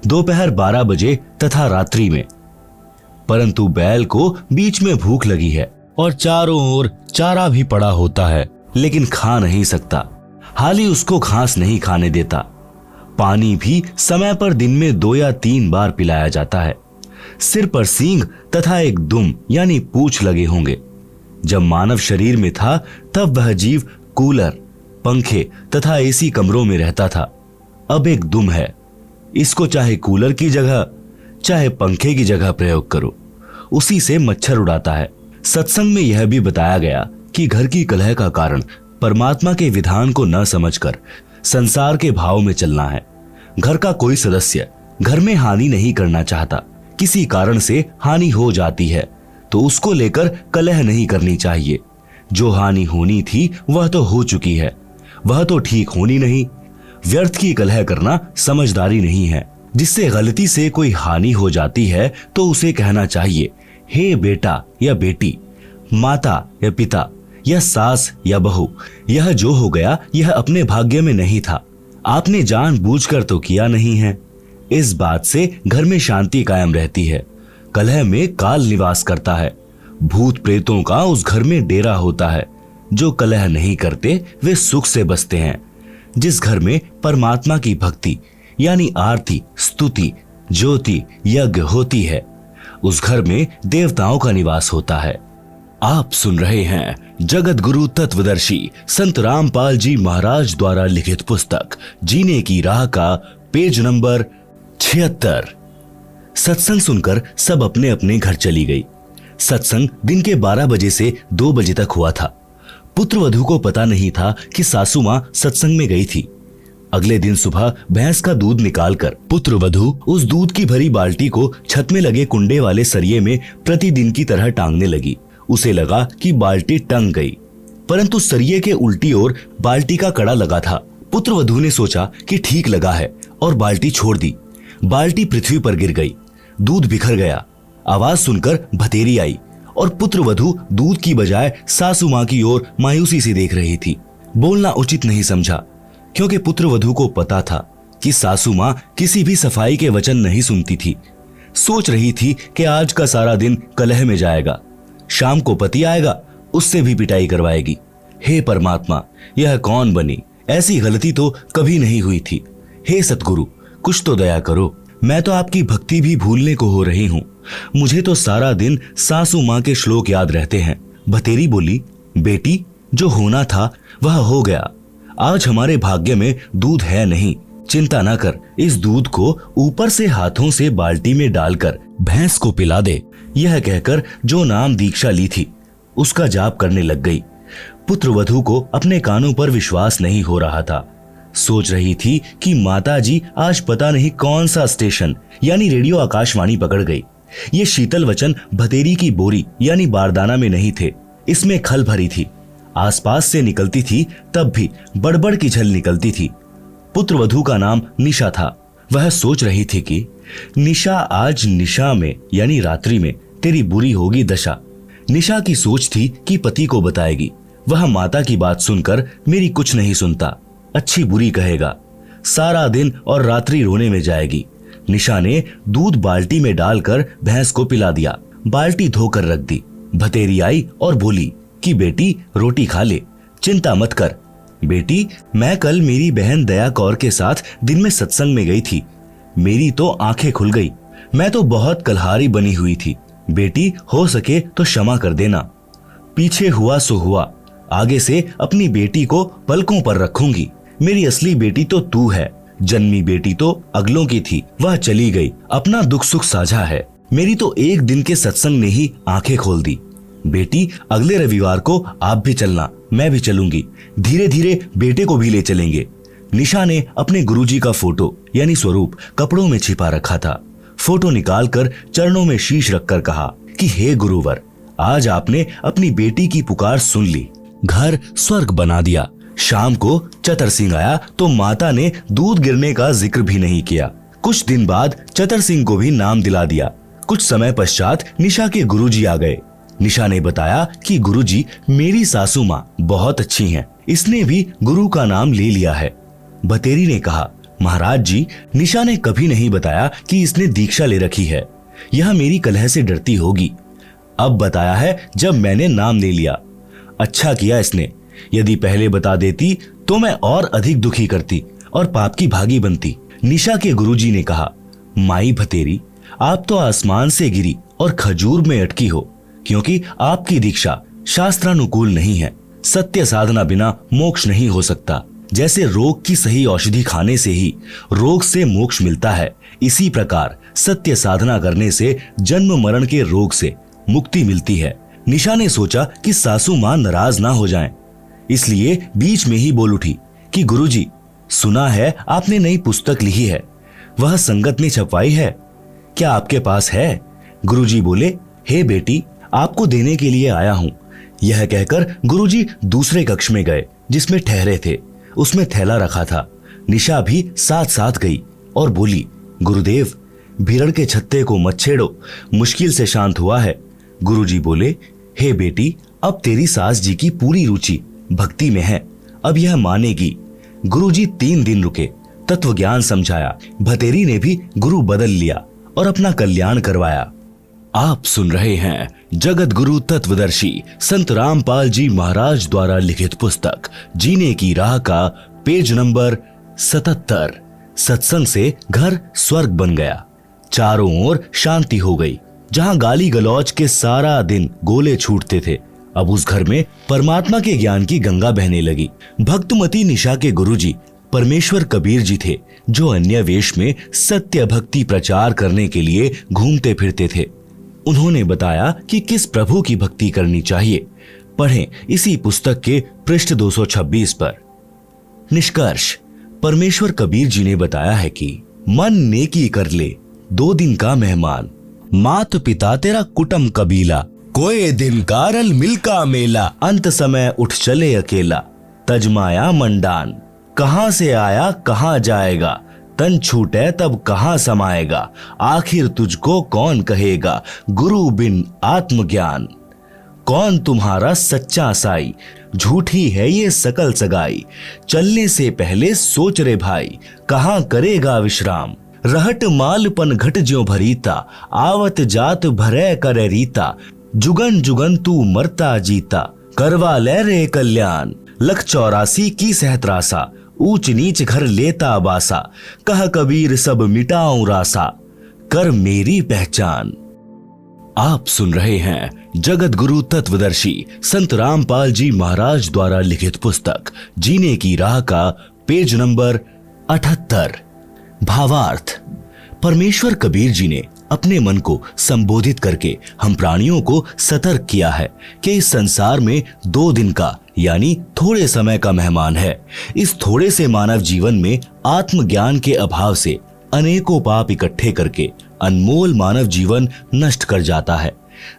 दोपहर 12 बजे तथा रात्रि में। परंतु बैल को बीच में भूख लगी है और चारों ओर चारा भी पड़ा होता है, लेकिन खा नहीं सकता। हाली उसको घास नहीं खाने देता। पानी भी समय पर दिन में 2 या 3 बार पिलाया जाता है। सिर पर सींग तथा एक दुम यानी पूंछ लगे होंगे। जब मानव शरीर में था तब वह जीव कूलर, पंखे तथा एसी कमरों में रहता था। अब एक दुम है, इसको चाहे कूलर की जगह चाहे पंखे की जगह प्रयोग करो, उसी से मच्छर उड़ाता है। सत्संग में यह भी बताया गया कि घर की कलह का कारण परमात्मा के विधान को न समझकर संसार के भाव में चलना है। घर का कोई सदस्य घर में हानि नहीं करना चाहता, किसी कारण से हानि हो जाती है तो उसको लेकर कलह नहीं करनी चाहिए। जो हानि होनी थी वह तो हो चुकी है, वह तो ठीक होनी नहीं। व्यर्थ की कलह करना समझदारी नहीं है। जिससे गलती से कोई हानि हो जाती है तो उसे कहना चाहिए, हे बेटा या बेटी, माता या पिता या सास या बहू, यह जो हो गया यह अपने भाग्य में नहीं था, आपने जानबूझकर तो किया नहीं है। इस बात से घर में शांति कायम रहती है। कलह में काल निवास करता है। भूत प्रेतों का उस घर में डेरा होता है। जो कलह नहीं करते वे सुख से बसते हैं। जिस घर में परमात्मा की भक्ति यानी आरती, स्तुति, ज्योति, यज्ञ होती है, उस घर में देवताओं का निवास होता है। आप सुन रहे हैं जगत गुरु तत्वदर्शी संत रामपाल जी महाराज द्वारा लिखित पुस्तक जीने की राह का पेज नंबर 76। सत्संग सुनकर सब अपने अपने घर चली गई। सत्संग दिन के 12 बजे से 2 बजे तक हुआ था। पुत्रवधू को पता नहीं था कि सासू मां सत्संग में गई थी। अगले दिन सुबह भैंस का दूध निकालकर पुत्रवधू उस दूध की भरी बाल्टी को छत में लगे कुंडे वाले सरिये में प्रतिदिन की तरह टांगने लगी। उसे लगा कि बाल्टी टंग गई, परंतु सरिये के उल्टी ओर बाल्टी का कड़ा लगा था। पुत्रवधू ने सोचा कि ठीक लगा है और बाल्टी छोड़ दी। बाल्टी पृथ्वी पर गिर गई, दूध बिखर गया। आवाज सुनकर भतेरी आई और पुत्रवधू दूध की बजाय सासू मां की ओर मायूसी से देख रही थी। बोलना उचित नहीं समझा, क्योंकि पुत्रवधू को पता था कि सासू मां किसी भी सफाई के वचन नहीं सुनती थी। सोच रही थी कि आज का सारा दिन कलह में जाएगा, शाम को पति आएगा, उससे भी पिटाई करवाएगी। हे परमात्मा, यह कौन बनी? ऐसी गलती तो कभी नहीं हुई थी। हे सतगुरु, कुछ तो दया करो। मैं तो आपकी भक्ति भी भूलने को हो रही हूँ। मुझे तो सारा दिन सासू माँ के श्लोक याद रहते हैं। भतेरी बोली, बेटी, जो होना था वह हो गया। आज हमारे भाग्य में दूध है नहीं, चिंता ना कर। इस दूध को ऊपर से हाथों से बाल्टी में डालकर भैंस को पिला दे। यह कहकर जो नाम दीक्षा ली थी उसका जाप करने लग गई। पुत्रवधू को अपने कानों पर विश्वास नहीं हो रहा था। सोच रही थी कि माताजी आज पता नहीं कौन सा स्टेशन यानी रेडियो आकाशवाणी पकड़ गई। ये शीतल वचन भतेरी की बोरी यानी बारदाना में नहीं थे, इसमें खल भरी थी। आसपास से निकलती थी तब भी बड़बड़ की झल निकलती थी। पुत्रवधू का नाम निशा था। वह सोच रही थी कि निशा, आज निशा में यानी रात्रि में तेरी बुरी होगी दशा। निशा की सोच थी कि पति को बताएगी। वह माता की बात सुनकर मेरी कुछ नहीं सुनता, अच्छी बुरी कहेगा, सारा दिन और रात्रि रोने में जाएगी। निशा ने दूध बाल्टी में डालकर भैंस को पिला दिया। बाल्टी धोकर रख दी। भतेरी आई और बोली कि बेटी, रोटी खा ले, चिंता मत कर। बेटी, मैं कल मेरी बहन दया कौर के साथ दिन में सत्संग में गई थी। मेरी तो आंखें खुल गई। मैं तो बहुत कलहारी बनी हुई थी। बेटी, हो सके तो क्षमा कर देना। पीछे हुआ सो हुआ, आगे से अपनी बेटी को पलकों पर रखूंगी। मेरी असली बेटी तो तू है। जन्मी बेटी तो अगलों की थी, वह चली गई। अपना दुख सुख साझा है। मेरी तो एक दिन के सत्संग ने ही आंखें खोल दी। बेटी, अगले रविवार को आप भी चलना, मैं भी चलूंगी। धीरे धीरे बेटे को भी ले चलेंगे। निशा ने अपने गुरुजी का फोटो यानी स्वरूप कपड़ों में छिपा रखा था। फोटो निकालकर चरणों में शीश रखकर कहा कि हे गुरुवर, आज आपने अपनी बेटी की पुकार सुन ली, घर स्वर्ग बना दिया। शाम को चतर सिंह आया तो माता ने दूध गिरने का जिक्र भी नहीं किया। कुछ दिन बाद चतर सिंह को भी नाम दिला दिया। कुछ समय पश्चात निशा के गुरुजी आ गए। निशा ने बताया कि गुरुजी, मेरी सासू माँ बहुत अच्छी हैं, इसने भी गुरु का नाम ले लिया है। भतेरी ने कहा, महाराज जी, निशा ने कभी नहीं बताया कि इसने दीक्षा ले रखी है। यह मेरी कलह से डरती होगी। अब बताया है जब मैंने नाम ले लिया। अच्छा किया इसने। यदि पहले बता देती तो मैं और अधिक दुखी करती और पाप की भागी बनती। निशा के गुरुजी ने कहा, माई भतेरी, आप तो आसमान से गिरी और खजूर में अटकी हो, क्योंकि आपकी दीक्षा शास्त्रानुकूल नहीं है। सत्य साधना बिना मोक्ष नहीं हो सकता। जैसे रोग की सही औषधि खाने से ही रोग से मोक्ष मिलता है, इसी प्रकार सत्य साधना करने से जन्म मरण के रोग से मुक्ति मिलती है। निशा ने सोचा कि सासू मां नाराज ना हो जाएं, इसलिए बीच में ही बोल उठी कि गुरुजी, सुना है आपने नई पुस्तक लिखी है, वह संगत ने छपवाई है, क्या आपके पास है? गुरुजी बोले, हे बेटी, आपको देने के लिए आया हूं। यह कहकर गुरुजी दूसरे कक्ष में गए जिसमें ठहरे थे। उसमें थैला रखा था। निशा भी साथ साथ गई और बोली, गुरुदेव, भीड़ के छत्ते को मत छेड़ो, मुश्किल से शांत हुआ है। गुरुजी बोले, हे बेटी, अब तेरी सास जी की पूरी रुचि भक्ति में है, अब यह मानेगी। गुरुजी 3 दिन रुके, तत्व ज्ञान समझाया। भतेरी ने भी गुरु बदल लिया और अपना कल्याण करवाया। आप सुन रहे हैं जगत गुरु तत्वदर्शी संत रामपाल जी महाराज द्वारा लिखित पुस्तक जीने की राह का पेज नंबर 77। सत्संग से घर स्वर्ग बन गया। चारों ओर शांति हो गई। जहां गाली गलौज के सारा दिन गोले छूटते थे, अब उस घर में परमात्मा के ज्ञान की गंगा बहने लगी। भक्तमती निशा के गुरुजी परमेश्वर कबीर जी थे, जो अन्य वेश में सत्य भक्ति प्रचार करने के लिए घूमते फिरते थे। उन्होंने बताया कि किस प्रभु की भक्ति करनी चाहिए। पढ़ें इसी पुस्तक के पृष्ठ 226 पर। निष्कर्ष, परमेश्वर कबीर जी ने बताया है कि मन नेकी कर ले, 2 दिन का मेहमान, मात पिता तेरा कुटुंब कबीला, कोई दिन कारल मिलका मेला, अंत समय उठ चले अकेला, तजमाया मंडान, कहां से आया कहां जाएगा, तन छूटे तब कहां समाएगा, आखिर तुझको कौन कहेगा, गुरु बिन आत्मज्ञान, कौन तुम्हारा सच्चा साई, झूठी है ये सकल सगाई, चलने से पहले सोच रे भाई, कहां करेगा विश्राम, रहट मालपन घट ज्यों भरीता, आवत जात भरे करे रीता, जुगन जुगन तू मरता जीता, करवा ले रे कल्याण, लख 84 की सहत्रासा, ऊंच नीच घर लेता बासा, कह कबीर सब मिटाऊं रासा, कर मेरी पहचान। आप सुन रहे हैं जगत गुरु तत्वदर्शी संत रामपाल जी महाराज द्वारा लिखित पुस्तक जीने की राह का पेज नंबर 78। भावार्थ, परमेश्वर कबीर जी ने अपने मन को संबोधित करके हम प्राणियों को सतर्क किया है कि इस संसार में 2 दिन का यानी थोड़े समय का मेहमान है। इस थोड़े से मानव जीवन में आत्मज्ञान के अभाव से अनेकों पाप इकट्ठे करके अनमोल मानव जीवन नष्ट कर जाता है।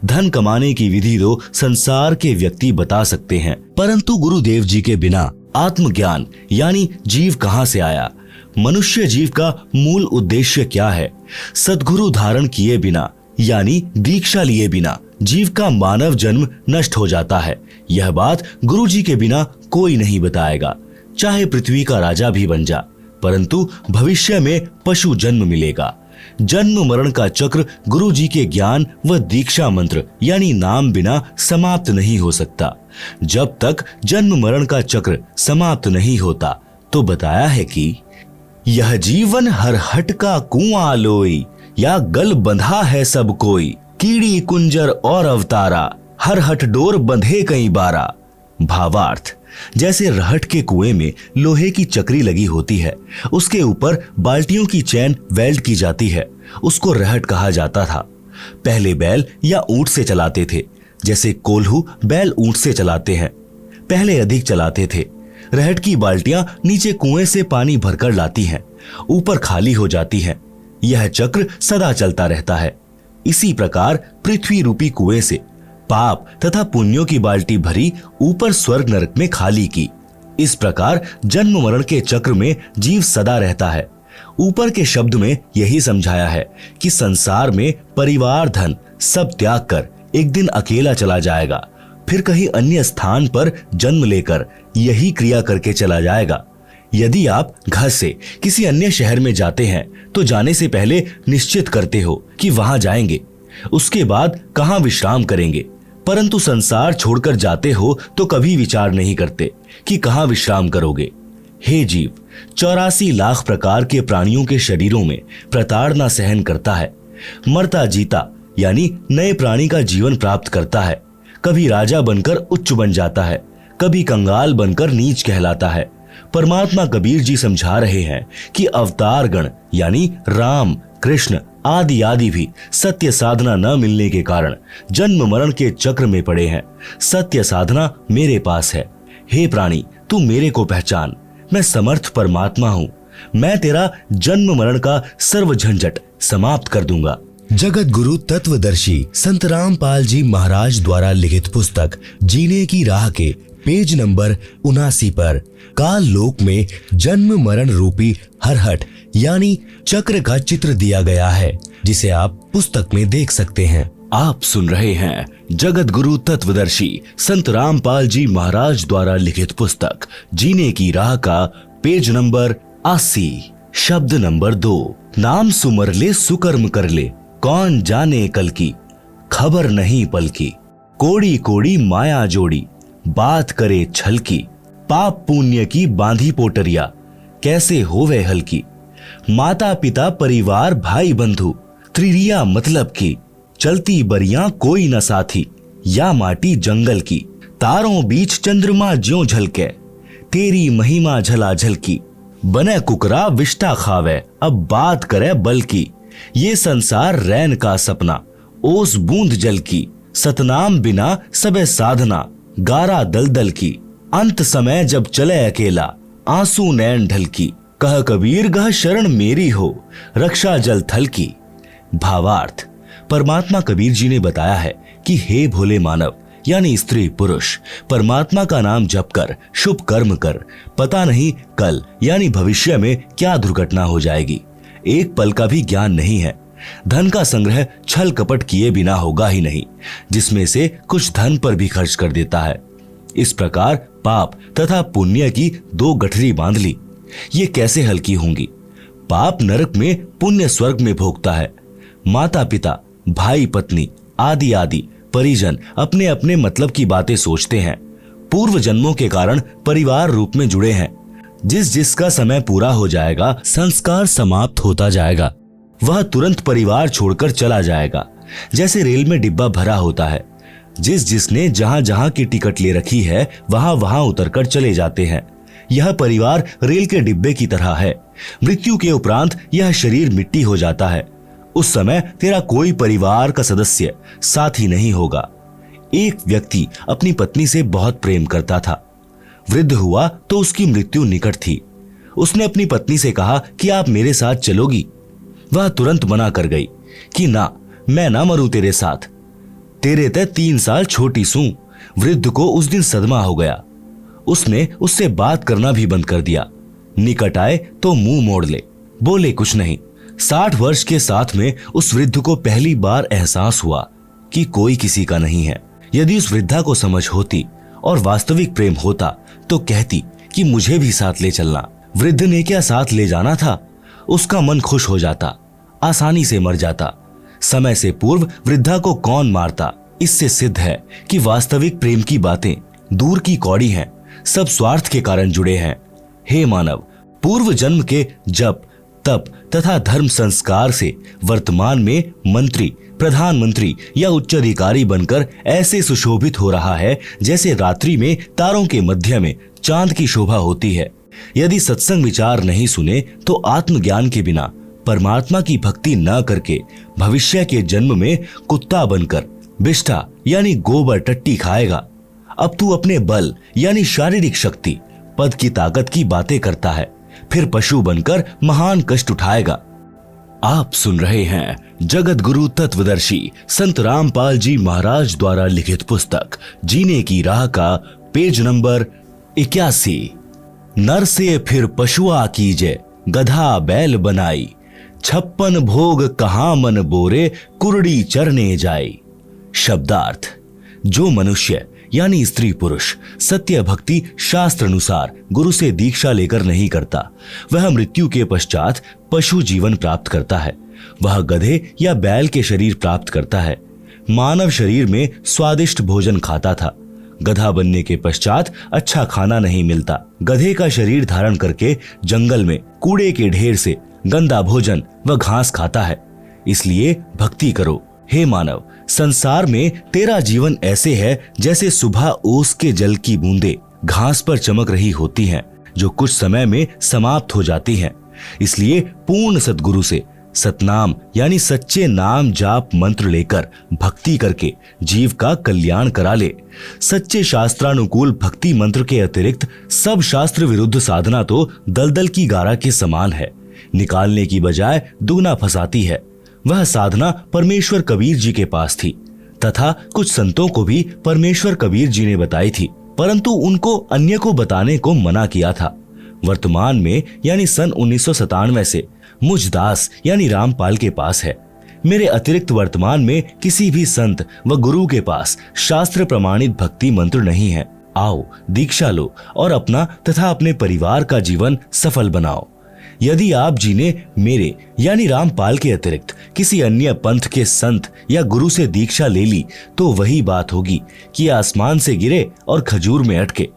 धन कमाने की विधि तो संसार के व्यक्ति बता सकते हैं, परंतु गुरुदेव जी के बिना आत्मज्ञान यानी जीव कहां से आया? मनुष्य जीव का मूल उद्देश्य क्या है? सद्गुरु धारण किए बिना यानी दीक्षा लिए बिना जीव का मानव जन्म नष्ट हो जाता है। यह बात गुरु जी के बिना कोई नहीं बताएगा। चाहे पृथ्वी का राजा भी बन जा, परंतु भविष्य में पशु जन्म मिलेगा। जन्म मरण का चक्र गुरु जी के ज्ञान व दीक्षा मंत्र यानी नाम बिना समाप्त नहीं हो सकता। जब तक जन्म मरण का चक्र समाप्त नहीं होता तो बताया है कि यह जीवन हर हट का कुआं लोई, या गल बंधा है सब कोई, कीड़ी कुंजर और अवतारा, हर हट डोर बंधे कई बारा। भावार्थ, जैसे रहट के कुएं में लोहे की चक्री लगी होती है, उसके ऊपर बाल्टियों की चैन वेल्ड की जाती है, उसको रहट कहा जाता था। पहले बैल या ऊंट से चलाते थे, जैसे कोल्हू बैल ऊंट से चलाते हैं, पहले अधिक चलाते थे। रहट की बाल्टियां नीचे कुएं से पानी भरकर लाती हैं, ऊपर खाली हो जाती हैं। यह चक्र सदा चलता रहता है। इसी प्रकार पृथ्वी रूपी कुएं से पाप तथा पुण्यों की बाल्टी भरी, ऊपर स्वर्ग नरक में खाली की। इस प्रकार जन्म मरण के चक्र में जीव सदा रहता है। ऊपर के शब्द में यही समझाया है कि संसार में परिवार धन सब त्याग कर एक दिन अकेला चला जाएगा, फिर कहीं अन्य स्थान पर जन्म लेकर यही क्रिया करके चला जाएगा। यदि आप घर से किसी अन्य शहर में जाते हैं तो जाने से पहले निश्चित करते हो कि वहां जाएंगे, उसके बाद कहां विश्राम करेंगे, परंतु संसार छोड़कर जाते हो तो कभी विचार नहीं करते कि कहां विश्राम करोगे। हे जीव, 84 लाख प्रकार के प्राणियों के शरीरों में प्रताड़ना सहन करता है, मरता जीता यानी नए प्राणी का जीवन प्राप्त करता है। कभी राजा बनकर उच्च बन जाता है, कभी कंगाल बनकर नीच कहलाता है। परमात्मा कबीर जी समझा रहे हैं कि अवतार गण यानी राम, कृष्ण आदि आदि भी सत्य साधना न मिलने के कारण जन्म मरण के चक्र में पड़े हैं। सत्य साधना मेरे पास है। हे प्राणी, तू मेरे को पहचान। मैं समर्थ परमात्मा हूँ। मैं तेरा जन्म मरण का सर्व झंझट समाप्त कर दूंगा। जगत गुरु तत्वदर्शी संत रामपाल जी महाराज द्वारा लिखित पुस्तक जीने की राह के पेज नंबर 79 पर काल लोक में जन्म मरण रूपी हरहट यानी चक्र का चित्र दिया गया है, जिसे आप पुस्तक में देख सकते हैं। आप सुन रहे हैं जगत गुरु तत्वदर्शी संत रामपाल जी महाराज द्वारा लिखित पुस्तक जीने की राह का पेज नंबर 80, शब्द नंबर 2। नाम सुमर ले सुकर्म कर ले, कौन जाने कल की, खबर नहीं पल की। कोड़ी कोड़ी माया जोड़ी, बात करे छल की। पाप पुण्य की बांधी पोटरिया, कैसे होवे हल्की। माता पिता परिवार भाई बंधु, त्रिरिया मतलब की। चलती बरियां कोई न साथी, या माटी जंगल की। तारों बीच चंद्रमा ज्यों झलके, तेरी महिमा झला झलकी। बने कुकरा विष्टा खावे, अब बात करे बल की। ये संसार रैन का सपना, ओस बूंद जल की। सतनाम बिना सबे साधना, गारा दलदल की। अंत समय जब चले अकेला, आंसू नैन ढल की। कह कबीर गह शरण मेरी हो, रक्षा जल थल की। भावार्थ, परमात्मा कबीर जी ने बताया है कि हे भोले मानव यानी स्त्री पुरुष, परमात्मा का नाम जप कर शुभ कर्म कर। पता नहीं कल यानी भविष्य में क्या दुर्घटना हो जाएगी। एक पल का भी ज्ञान नहीं है। धन का संग्रह छल कपट किए बिना होगा ही नहीं, जिसमें से कुछ धन पर भी खर्च कर देता है। इस प्रकार पाप तथा पुण्य की 2 गठरी बांध ली। ये कैसे हल्की होंगी। पाप नरक में, पुण्य स्वर्ग में भोगता है। माता पिता, भाई पत्नी आदि आदि परिजन अपने अपने मतलब की बातें सोचते हैं। पूर्व जन्मों के कारण परिवार रूप में जुड़े हैं। जिस जिसका समय पूरा हो जाएगा, संस्कार समाप्त होता जाएगा, वह तुरंत परिवार छोड़कर चला जाएगा। जैसे रेल में डिब्बा भरा होता है, जिस जिसने जहां जहां की टिकट ले रखी है वहां वहां उतरकर चले जाते हैं। यह परिवार रेल के डिब्बे की तरह है। मृत्यु के उपरांत यह शरीर मिट्टी हो जाता है। उस समय तेरा कोई परिवार का सदस्य साथी नहीं होगा। एक व्यक्ति अपनी पत्नी से बहुत प्रेम करता था। वृद्ध हुआ तो उसकी मृत्यु निकट थी। उसने अपनी पत्नी से कहा कि आप मेरे साथ चलोगी। वह तुरंत मना कर गई कि ना, मैं ना मरूं तेरे साथ, तेरे ते 3 साल छोटी सूं। वृद्ध को उस दिन सदमा हो गया। उसने उससे बात करना भी बंद कर दिया। निकट आए तो मुंह मोड़ ले, बोले कुछ नहीं। 60 वर्ष के साथ में उस वृद्ध को पहली बार एहसास हुआ कि कोई किसी का नहीं है। यदि उस वृद्धा को समझ होती और वास्तविक प्रेम होता तो कहती कि मुझे भी साथ ले चलना। वृद्ध ने क्या साथ ले जाना था, उसका मन खुश हो जाता, आसानी से मर जाता। समय से पूर्व वृद्धा को कौन मारता। इससे सिद्ध है कि वास्तविक प्रेम की बातें दूर की कौड़ी हैं, सब स्वार्थ के कारण जुड़े हैं। हे मानव, पूर्व जन्म के जप तप तथा धर्म संस्कार से वर्तमान में मंत्री, प्रधानमंत्री या उच्च अधिकारी बनकर ऐसे सुशोभित हो रहा है जैसे रात्रि में तारों के मध्य में चांद की शोभा होती है। यदि सत्संग विचार नहीं सुने तो आत्मज्ञान के बिना, परमात्मा की भक्ति न करके भविष्य के जन्म में कुत्ता बनकर बिष्ठा यानी गोबर टट्टी खाएगा। अब तू अपने बल यानी शारीरिक शक्ति, पद की ताकत की बातें करता है, फिर पशु बनकर महान कष्ट उठाएगा। आप सुन रहे हैं जगत गुरु तत्वदर्शी संत रामपाल जी महाराज द्वारा लिखित पुस्तक जीने की राह का पेज नंबर 81। नर से फिर पशुआ कीजे, गधा बैल बनाई। 56 भोग कहाँ मन बोरे, कुरड़ी चरने जाई। शब्दार्थ, जो मनुष्य यानी स्त्री पुरुष सत्य भक्ति शास्त्र अनुसार गुरु से दीक्षा लेकर नहीं करता, वह मृत्यु के पश्चात पशु जीवन प्राप्त करता है। वह गधे या बैल के शरीर प्राप्त करता है। मानव शरीर में स्वादिष्ट भोजन खाता था। गधा बनने के पश्चात अच्छा खाना नहीं मिलता। गधे का शरीर धारण करके जंगल में कूड़े के ढेर से गंदा भोजन व घास खाता है। इसलिए भक्ति करो। हे मानव, संसार में तेरा जीवन ऐसे है जैसे सुबह ओस के जल की बूंदें घास पर चमक रही होती हैं, जो कुछ समय में समाप्त हो जाती हैं। इसलिए पूर्ण सद्गुरु से सतनाम यानी सच्चे नाम जाप मंत्र लेकर भक्ति करके जीव का कल्याण करा ले। सच्चे शास्त्रानुकूल भक्ति मंत्र के अतिरिक्त सब शास्त्र विरुद्ध साधना तो दलदल की गारा के समान है, निकालने की बजाय दुगना फंसाती है। वह साधना परमेश्वर कबीर जी के पास थी तथा कुछ संतों को भी परमेश्वर कबीर जी ने बताई थी, परंतु उनको अन्य को बताने को मना किया था। वर्तमान में यानी सन 1997 से मुझ दास यानी रामपाल के पास है। मेरे अतिरिक्त वर्तमान में किसी भी संत व गुरु के पास शास्त्र प्रमाणित भक्ति मंत्र नहीं है। आओ दीक्षा लो और अपना तथा अपने परिवार का जीवन सफल बनाओ। यदि आप जी ने मेरे यानी रामपाल के अतिरिक्त किसी अन्य पंथ के संत या गुरु से दीक्षा ले ली तो वही बात होगी कि आसमान से गिरे और खजूर में अटके।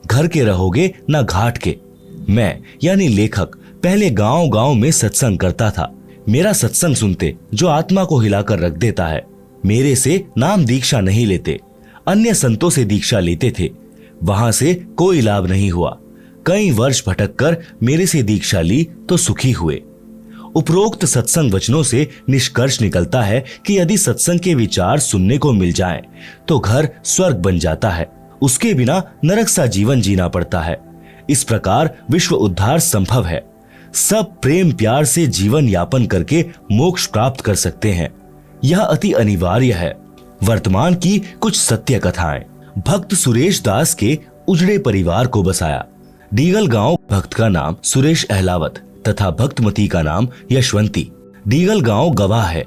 घर के रहोगे ना घाट के। मैं यानी लेखक पहले गांव गांव में सत्संग करता था। मेरा सत्संग सुनते जो आत्मा को हिलाकर रख देता है। मेरे से नाम दीक्षा नहीं लेते, अन्य संतों से दीक्षा लेते थे। वहां से कोई लाभ नहीं हुआ। कई वर्ष भटककर मेरे से दीक्षा ली तो सुखी हुए। उपरोक्त सत्संग वचनों से निष्कर्ष निकलता है कि यदि सत्संग के विचार सुनने को मिल जाएं, तो घर स्वर्ग बन जाता है। उसके बिना नरक सा जीवन जीना पड़ता है। इस प्रकार विश्व उद्धार संभव है। सब प्रेम प्यार से जीवन यापन करके मोक्ष प्राप्त कर सकते हैं। यह अति अनिवार्य है। वर्तमान की कुछ सत्य कथाएं। भक्त सुरेश दास के उजड़े परिवार को बसाया। डीगल गांव भक्त का नाम सुरेश अहलावत तथा भक्तमती का नाम यशवंती। डीगल गांव गवाह है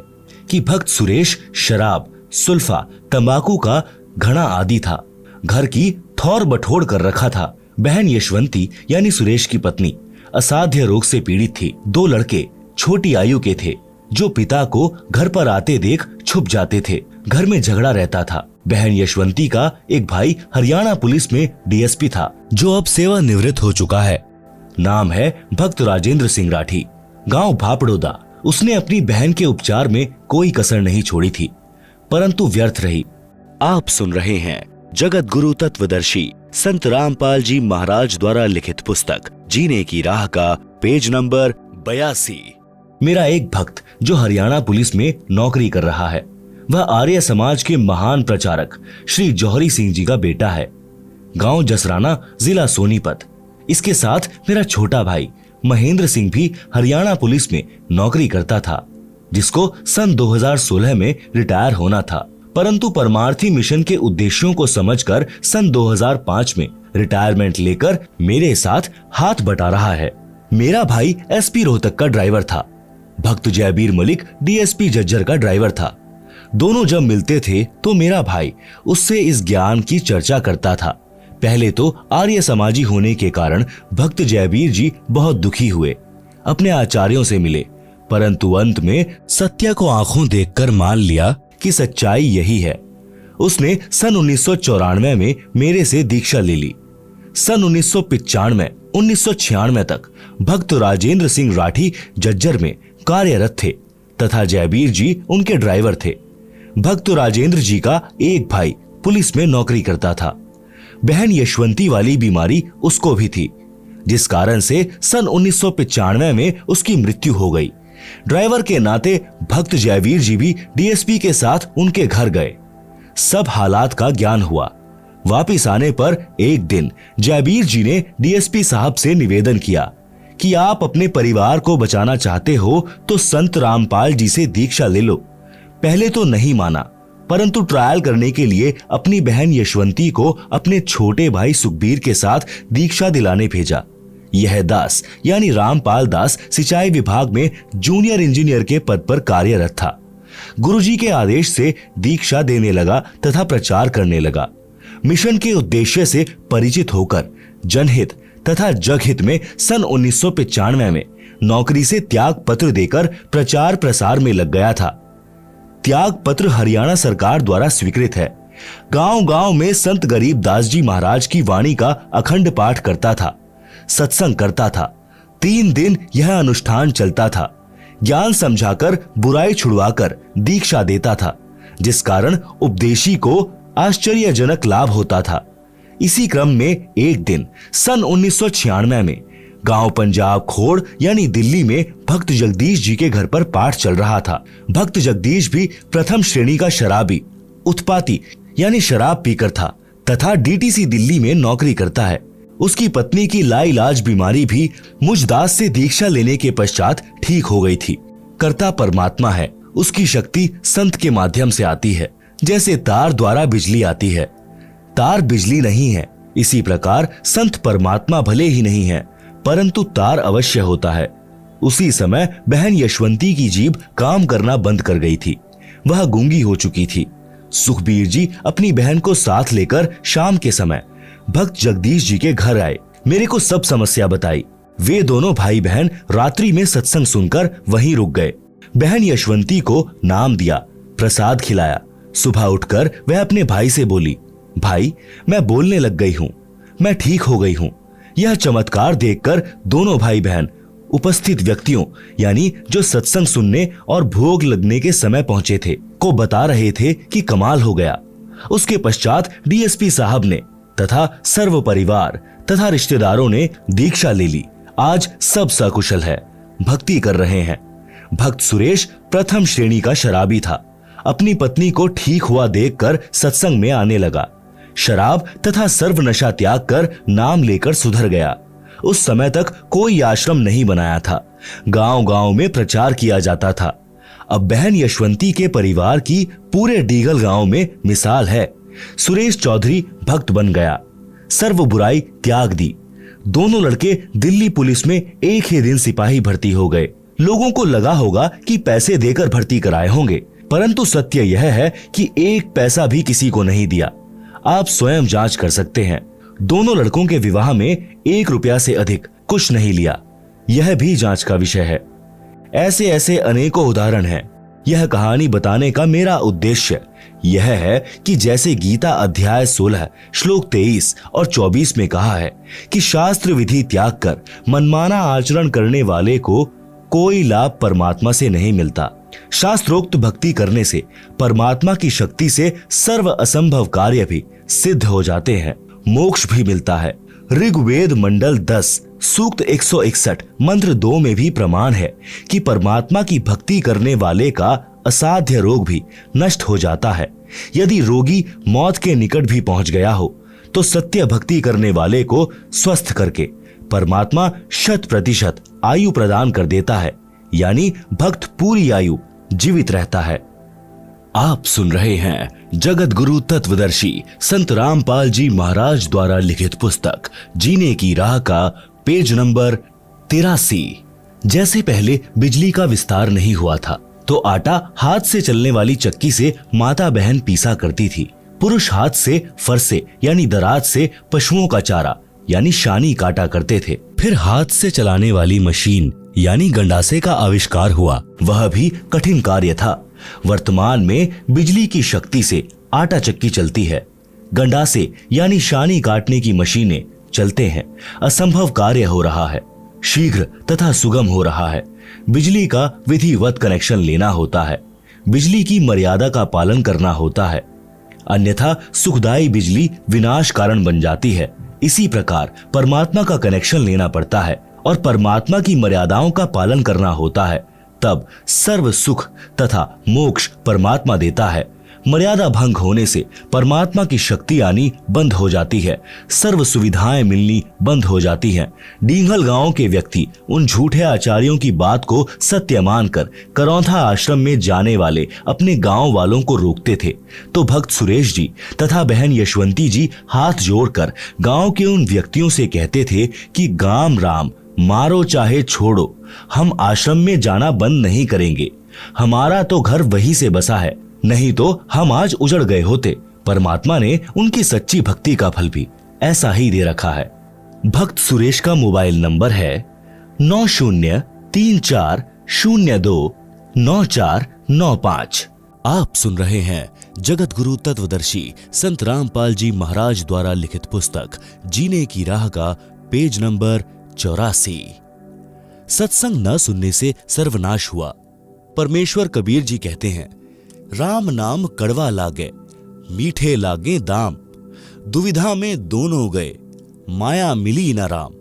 कि भक्त सुरेश शराब, सुल्फा, तंबाकू का घड़ा आदि था। घर की थौर बटोर कर रखा था। बहन यशवंती यानी सुरेश की पत्नी असाध्य रोग से पीड़ित थी। 2 लड़के छोटी आयु के थे जो पिता को घर पर आते देख छुप जाते थे। घर में झगड़ा रहता था। बहन यशवंती का एक भाई हरियाणा पुलिस में डीएसपी था, जो अब सेवानिवृत्त हो चुका है। नाम है भक्त राजेंद्र सिंह राठी, गांव भापड़ोदा। उसने अपनी बहन के उपचार में कोई कसर नहीं छोड़ी थी, परंतु व्यर्थ रही। आप सुन रहे हैं जगत गुरु तत्वदर्शी संत रामपाल जी महाराज द्वारा लिखित पुस्तक जीने की राह का पेज नंबर 82। मेरा एक भक्त जो हरियाणा पुलिस में नौकरी कर रहा है, वह आर्य समाज के महान प्रचारक श्री जौहरी सिंह जी का बेटा है। गांव जसराना, जिला सोनीपत। इसके साथ मेरा छोटा भाई महेंद्र सिंह भी हरियाणा पुलिस में नौकरी करता था, जिसको सन 2016 में रिटायर होना था, परंतु परमार्थी मिशन के उद्देश्यों को समझकर सन 2005 में रिटायरमेंट लेकर मेरे साथ हाथ बटा रहा है। मेरा भाई एसपी रोहतक का ड्राइवर था। भक्त जयबीर मलिक डीएसपी जज्जर का ड्राइवर था। दोनों जब मिलते थे तो मेरा भाई उससे इस ज्ञान की चर्चा करता था। पहले तो आर्य समाजी होने के कारण भक्त जयबीर जी बहुत दुखी हुए, अपने आचार्यों से मिले, परंतु अंत में सत्य को आंखों देखकर मान लिया कि सच्चाई यही है। उसने सन 1994 में मेरे से दीक्षा ले ली। सन 1995, 1996 तक भक्त राजेंद्र सिंह राठी जज्जर में कार्यरत थे तथा जयबीर जी उनके ड्राइवर थे। भक्त राजेंद्र जी का एक भाई पुलिस में नौकरी करता था। बहन यशवंती वाली बीमारी उसको भी थी, जिस कारण से सन 1995 में उसकी मृत्यु हो गई। ड्राइवर के नाते भक्त जयवीर जी भी डीएसपी के साथ उनके घर गए। सब हालात का ज्ञान हुआ। वापिस आने पर एक दिन जयवीर जी ने डीएसपी साहब से निवेदन किया कि आप अपने परिवार को बचाना चाहते हो तो संत रामपाल जी से दीक्षा ले लो। पहले तो नहीं माना, परंतु ट्रायल करने के लिए अपनी बहन यशवंती को अपने छोटे भाई सुखबीर के साथ दीक्षा दिलाने भेजा। यह दास यानी रामपाल दास सिंचाई विभाग में जूनियर इंजीनियर के पद पर कार्यरत था। गुरुजी के आदेश से दीक्षा देने लगा तथा प्रचार करने लगा। मिशन के उद्देश्य से परिचित होकर जनहित तथा जगहित में सन 1995 में नौकरी से त्याग पत्र देकर प्रचार प्रसार में लग गया था। त्याग पत्र हरियाणा सरकार द्वारा स्वीकृत है। गांव-गांव में संत गरीब दास जी महाराज की वाणी का अखंड पाठ करता था, सत्संग करता था। 3 दिन यह अनुष्ठान चलता था। ज्ञान समझाकर बुराई छुड़वाकर दीक्षा देता था, जिस कारण उपदेशी को आश्चर्यजनक लाभ होता था। इसी क्रम में एक दिन सन 1996 में गांव पंजाब खोड़ यानी दिल्ली में भक्त जगदीश जी के घर पर पाठ चल रहा था। भक्त जगदीश भी प्रथम श्रेणी का शराबी, उत्पाती यानी शराब पीकर था तथा डीटीसी दिल्ली में नौकरी करता है। उसकी पत्नी की लाइलाज बीमारी भी मुझ दास से दीक्षा लेने के पश्चात ठीक हो गई थी। कर्ता परमात्मा है, उसकी शक्ति संत के माध्यम से आती है, जैसे तार द्वारा बिजली आती है। तार बिजली नहीं है, इसी प्रकार संत परमात्मा भले ही नहीं है, परंतु तार अवश्य होता है। उसी समय बहन यशवंती की जीभ काम करना बंद कर गई थी। वह गूंगी हो चुकी थी। सुखबीर जी अपनी बहन को साथ लेकर शाम के समय भक्त जगदीश जी के घर आए। मेरे को सब समस्या बताई। वे दोनों भाई बहन रात्रि में सत्संग सुनकर वहीं रुक गए। बहन यशवंती को नाम दिया, प्रसाद खिलाया। सुबह उठकर वह अपने भाई से बोली, भाई मैं बोलने लग गई हूँ, मैं ठीक हो गई हूँ। यह चमत्कार देखकर दोनों भाई बहन उपस्थित व्यक्तियों यानी जो सत्संग सुनने और भोग लगने के समय पहुंचे थे को बता रहे थे कि कमाल हो गया। उसके पश्चात डीएसपी साहब ने तथा सर्व परिवार तथा रिश्तेदारों ने दीक्षा ले ली। आज सब सकुशल है, भक्ति कर रहे हैं। भक्त सुरेश प्रथम श्रेणी का शराबी था। अपनी पत्नी को ठीक हुआ देखकर सत्संग में आने लगा। शराब तथा सर्व नशा त्याग कर नाम लेकर सुधर गया। उस समय तक कोई आश्रम नहीं बनाया था। गांव-गांव में प्रचार किया जाता था। अब बहन यशवंती के परिवार की पूरे डीगल गांव में मिसाल है। सुरेश चौधरी भक्त बन गया, सर्व बुराई त्याग दी। दोनों लड़के दिल्ली पुलिस में एक ही दिन सिपाही भर्ती हो गए। लोगों को लगा होगा कि पैसे देकर भर्ती कराए होंगे, परंतु सत्य यह है कि एक पैसा भी किसी को नहीं दिया। आप स्वयं जांच कर सकते हैं। दोनों लड़कों के विवाह में 1 रुपया से अधिक कुछ नहीं लिया। यह भी जांच का विषय है। ऐसे ऐसे अनेकों उदाहरण हैं। यह कहानी बताने का मेरा उद्देश्य यह है कि जैसे गीता अध्याय 16 श्लोक 23 और 24 में कहा है कि शास्त्र विधि त्याग कर मनमाना आचरण करने वाले को कोई लाभ परमात्मा से नहीं मिलता। शास्त्रोक्त भक्ति करने से परमात्मा की शक्ति से सर्व असंभव कार्य भी सिद्ध हो जाते हैं, मोक्ष भी मिलता है। ऋग्वेद मंडल 10 सूक्त 161 मंत्र 2 में भी प्रमाण है कि परमात्मा की भक्ति करने वाले का असाध्य रोग भी नष्ट हो जाता है। यदि रोगी मौत के निकट भी पहुंच गया हो तो सत्य भक्ति करने वाले को स्वस्थ करके परमात्मा 100% आयु प्रदान कर देता है, यानी भक्त पूरी आयु जीवित रहता है। आप सुन रहे हैं जगत गुरु तत्वदर्शी संत रामपाल जी महाराज द्वारा लिखित पुस्तक जीने की राह का पेज नंबर 83। जैसे पहले बिजली का विस्तार नहीं हुआ था तो आटा हाथ से चलने वाली चक्की से माता बहन पीसा करती थी। पुरुष हाथ से फरसे यानी दराज से पशुओं का चारा यानी शानी काटा करते थे। फिर हाथ से चलाने वाली मशीन यानी गंडासे का आविष्कार हुआ। वह भी कठिन कार्य था। वर्तमान में बिजली की शक्ति से आटा चक्की चलती है। गंडासे यानी शानी काटने की मशीनें चलते हैं। असंभव कार्य हो रहा है, शीघ्र तथा सुगम हो रहा है। बिजली का विधिवत कनेक्शन लेना होता है, बिजली की मर्यादा का पालन करना होता है, अन्यथा सुखदायी बिजली विनाश कारण बन जाती है। इसी प्रकार परमात्मा का कनेक्शन लेना पड़ता है और परमात्मा की मर्यादाओं का पालन करना होता है, तब सर्व सुख तथा मोक्ष परमात्मा देता है। मर्यादा भंग होने से परमात्मा की शक्ति आनी बंद हो जाती है, सर्व सुविधाएं मिलनी बंद हो जाती हैं। डींगल गांव के व्यक्ति उन झूठे आचार्यों की बात को सत्य मानकर करौंथा आश्रम में जाने वाले अपने गांव वालों को रोकते थे, तो भक्त सुरेश जी तथा बहन यशवंती जी हाथ जोड़कर गांव के उन व्यक्तियों से कहते थे कि गाम राम मारो चाहे छोड़ो, हम आश्रम में जाना बंद नहीं करेंगे। हमारा तो घर वहीं से बसा है, नहीं तो हम आज उजड़ गए होते। परमात्मा ने उनकी सच्ची भक्ति का फल भी ऐसा ही दे रखा है। भक्त सुरेश का मोबाइल नंबर है 9034029495। आप सुन रहे हैं जगत गुरु तत्वदर्शी संत रामपाल जी महाराज द्वारा लिखित पुस्तक जीने की राह का पेज नंबर 84। सत्संग न सुनने से सर्वनाश हुआ। परमेश्वर कबीर जी कहते हैं, राम नाम कड़वा लागे, मीठे लागे दाम, दुविधा में दोनों गए, माया मिली न राम।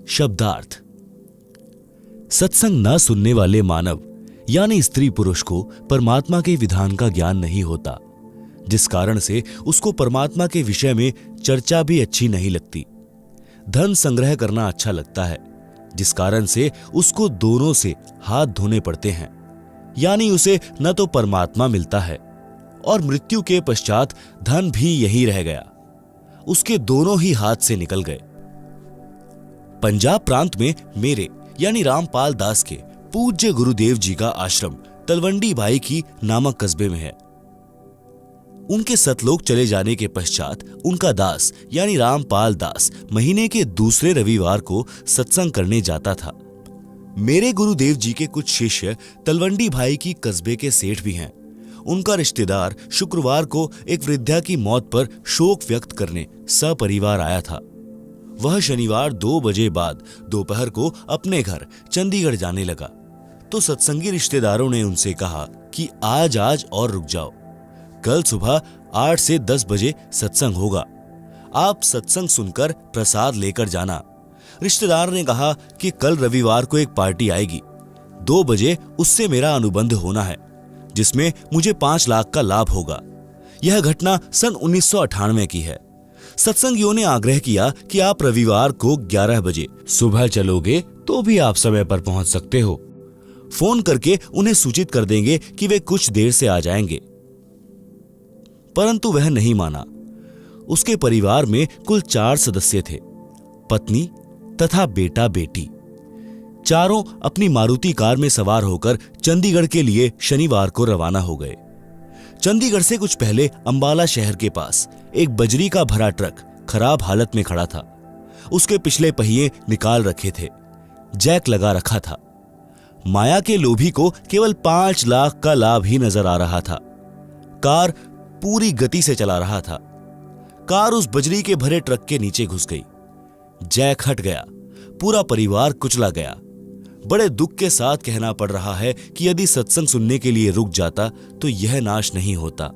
शब्दार्थ। सत्संग न सुनने वाले मानव यानी स्त्री पुरुष को परमात्मा के विधान का ज्ञान नहीं होता, जिस कारण से उसको परमात्मा के विषय में चर्चा भी अच्छी नहीं लगती। धन संग्रह करना अच्छा लगता है, जिस कारण से उसको दोनों से हाथ धोने पड़ते हैं, यानी उसे न तो परमात्मा मिलता है और मृत्यु के पश्चात धन भी यही रह गया, उसके दोनों ही हाथ से निकल गए। पंजाब प्रांत में मेरे यानी रामपाल दास के पूज्य गुरुदेव जी का आश्रम तलवंडी भाई की नामक कस्बे में है। उनके सतलोक चले जाने के पश्चात उनका दास यानी रामपाल दास महीने के दूसरे रविवार को सत्संग करने जाता था। मेरे गुरुदेव जी के कुछ शिष्य तलवंडी भाई की कस्बे के सेठ भी हैं। उनका रिश्तेदार शुक्रवार को एक वृद्धा की मौत पर शोक व्यक्त करने सपरिवार आया था। वह शनिवार 2 बजे बाद दोपहर को अपने घर चंडीगढ़ जाने लगा, तो सत्संगी रिश्तेदारों ने उनसे कहा कि आज और रुक जाओ, कल सुबह 8 से 10 बजे सत्संग होगा, आप सत्संग सुनकर प्रसाद लेकर जाना। रिश्तेदार ने कहा कि कल रविवार को एक पार्टी आएगी, 2 बजे उससे मेरा अनुबंध होना है, जिसमें मुझे 5 लाख का लाभ होगा। यह घटना सन 1998 की है। सत्संगियों ने आग्रह किया कि आप रविवार को 11 बजे सुबह चलोगे तो भी आप समय पर पहुंच सकते हो। फोन करके उन्हें सूचित कर देंगे कि वे कुछ देर से आ जाएंगे। परंतु वह नहीं माना। उसके परिवार में कुल 4 सदस्य थे, पत्नी तथा बेटा बेटी। चारों अपनी मारुति कार में सवार होकर चंडीगढ़ के लिए शनिवार को रवाना हो गए। चंडीगढ़ से कुछ पहले अंबाला शहर के पास एक बजरी का भरा ट्रक खराब हालत में खड़ा था। उसके पिछले पहिए निकाल रखे थे, जैक लगा रखा था। माया के लोभी को केवल 5 लाख का लाभ ही नजर आ रहा था। कार पूरी गति से चला रहा था। कार उस बजरी के भरे ट्रक के नीचे घुस गई। जैक हट गया, पूरा परिवार कुचला गया। बड़े दुख के साथ कहना पड़ रहा है कि यदि सत्संग सुनने के लिए रुक जाता तो यह नाश नहीं होता।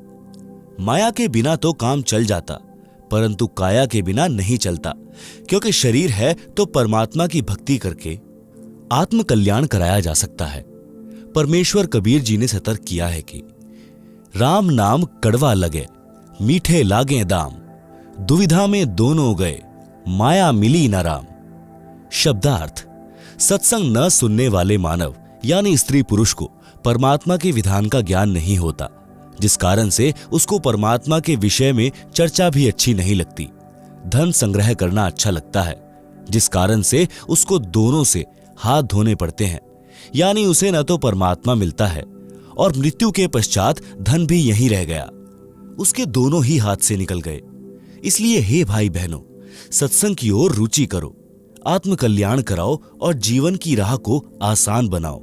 माया के बिना तो काम चल जाता, परंतु काया के बिना नहीं चलता, क्योंकि शरीर है तो परमात्मा की भक्ति करके आत्म कल्याण कराया जा सकता है। परमेश्वर कबीर जी ने सतर्क किया है कि राम नाम कड़वा लगे, मीठे लागे दाम, दुविधा में दोनों गए, माया मिली न राम। शब्दार्थ। सत्संग न सुनने वाले मानव यानी स्त्री पुरुष को परमात्मा के विधान का ज्ञान नहीं होता, जिस कारण से उसको परमात्मा के विषय में चर्चा भी अच्छी नहीं लगती। धन संग्रह करना अच्छा लगता है, जिस कारण से उसको दोनों से हाथ धोने पड़ते हैं, यानी उसे न तो परमात्मा मिलता है और मृत्यु के पश्चात धन भी यहीं रह गया, उसके दोनों ही हाथ से निकल गए। इसलिए हे भाई बहनों, सत्संग की ओर रुचि करो, आत्म कल्याण कराओ और जीवन की राह को आसान बनाओ।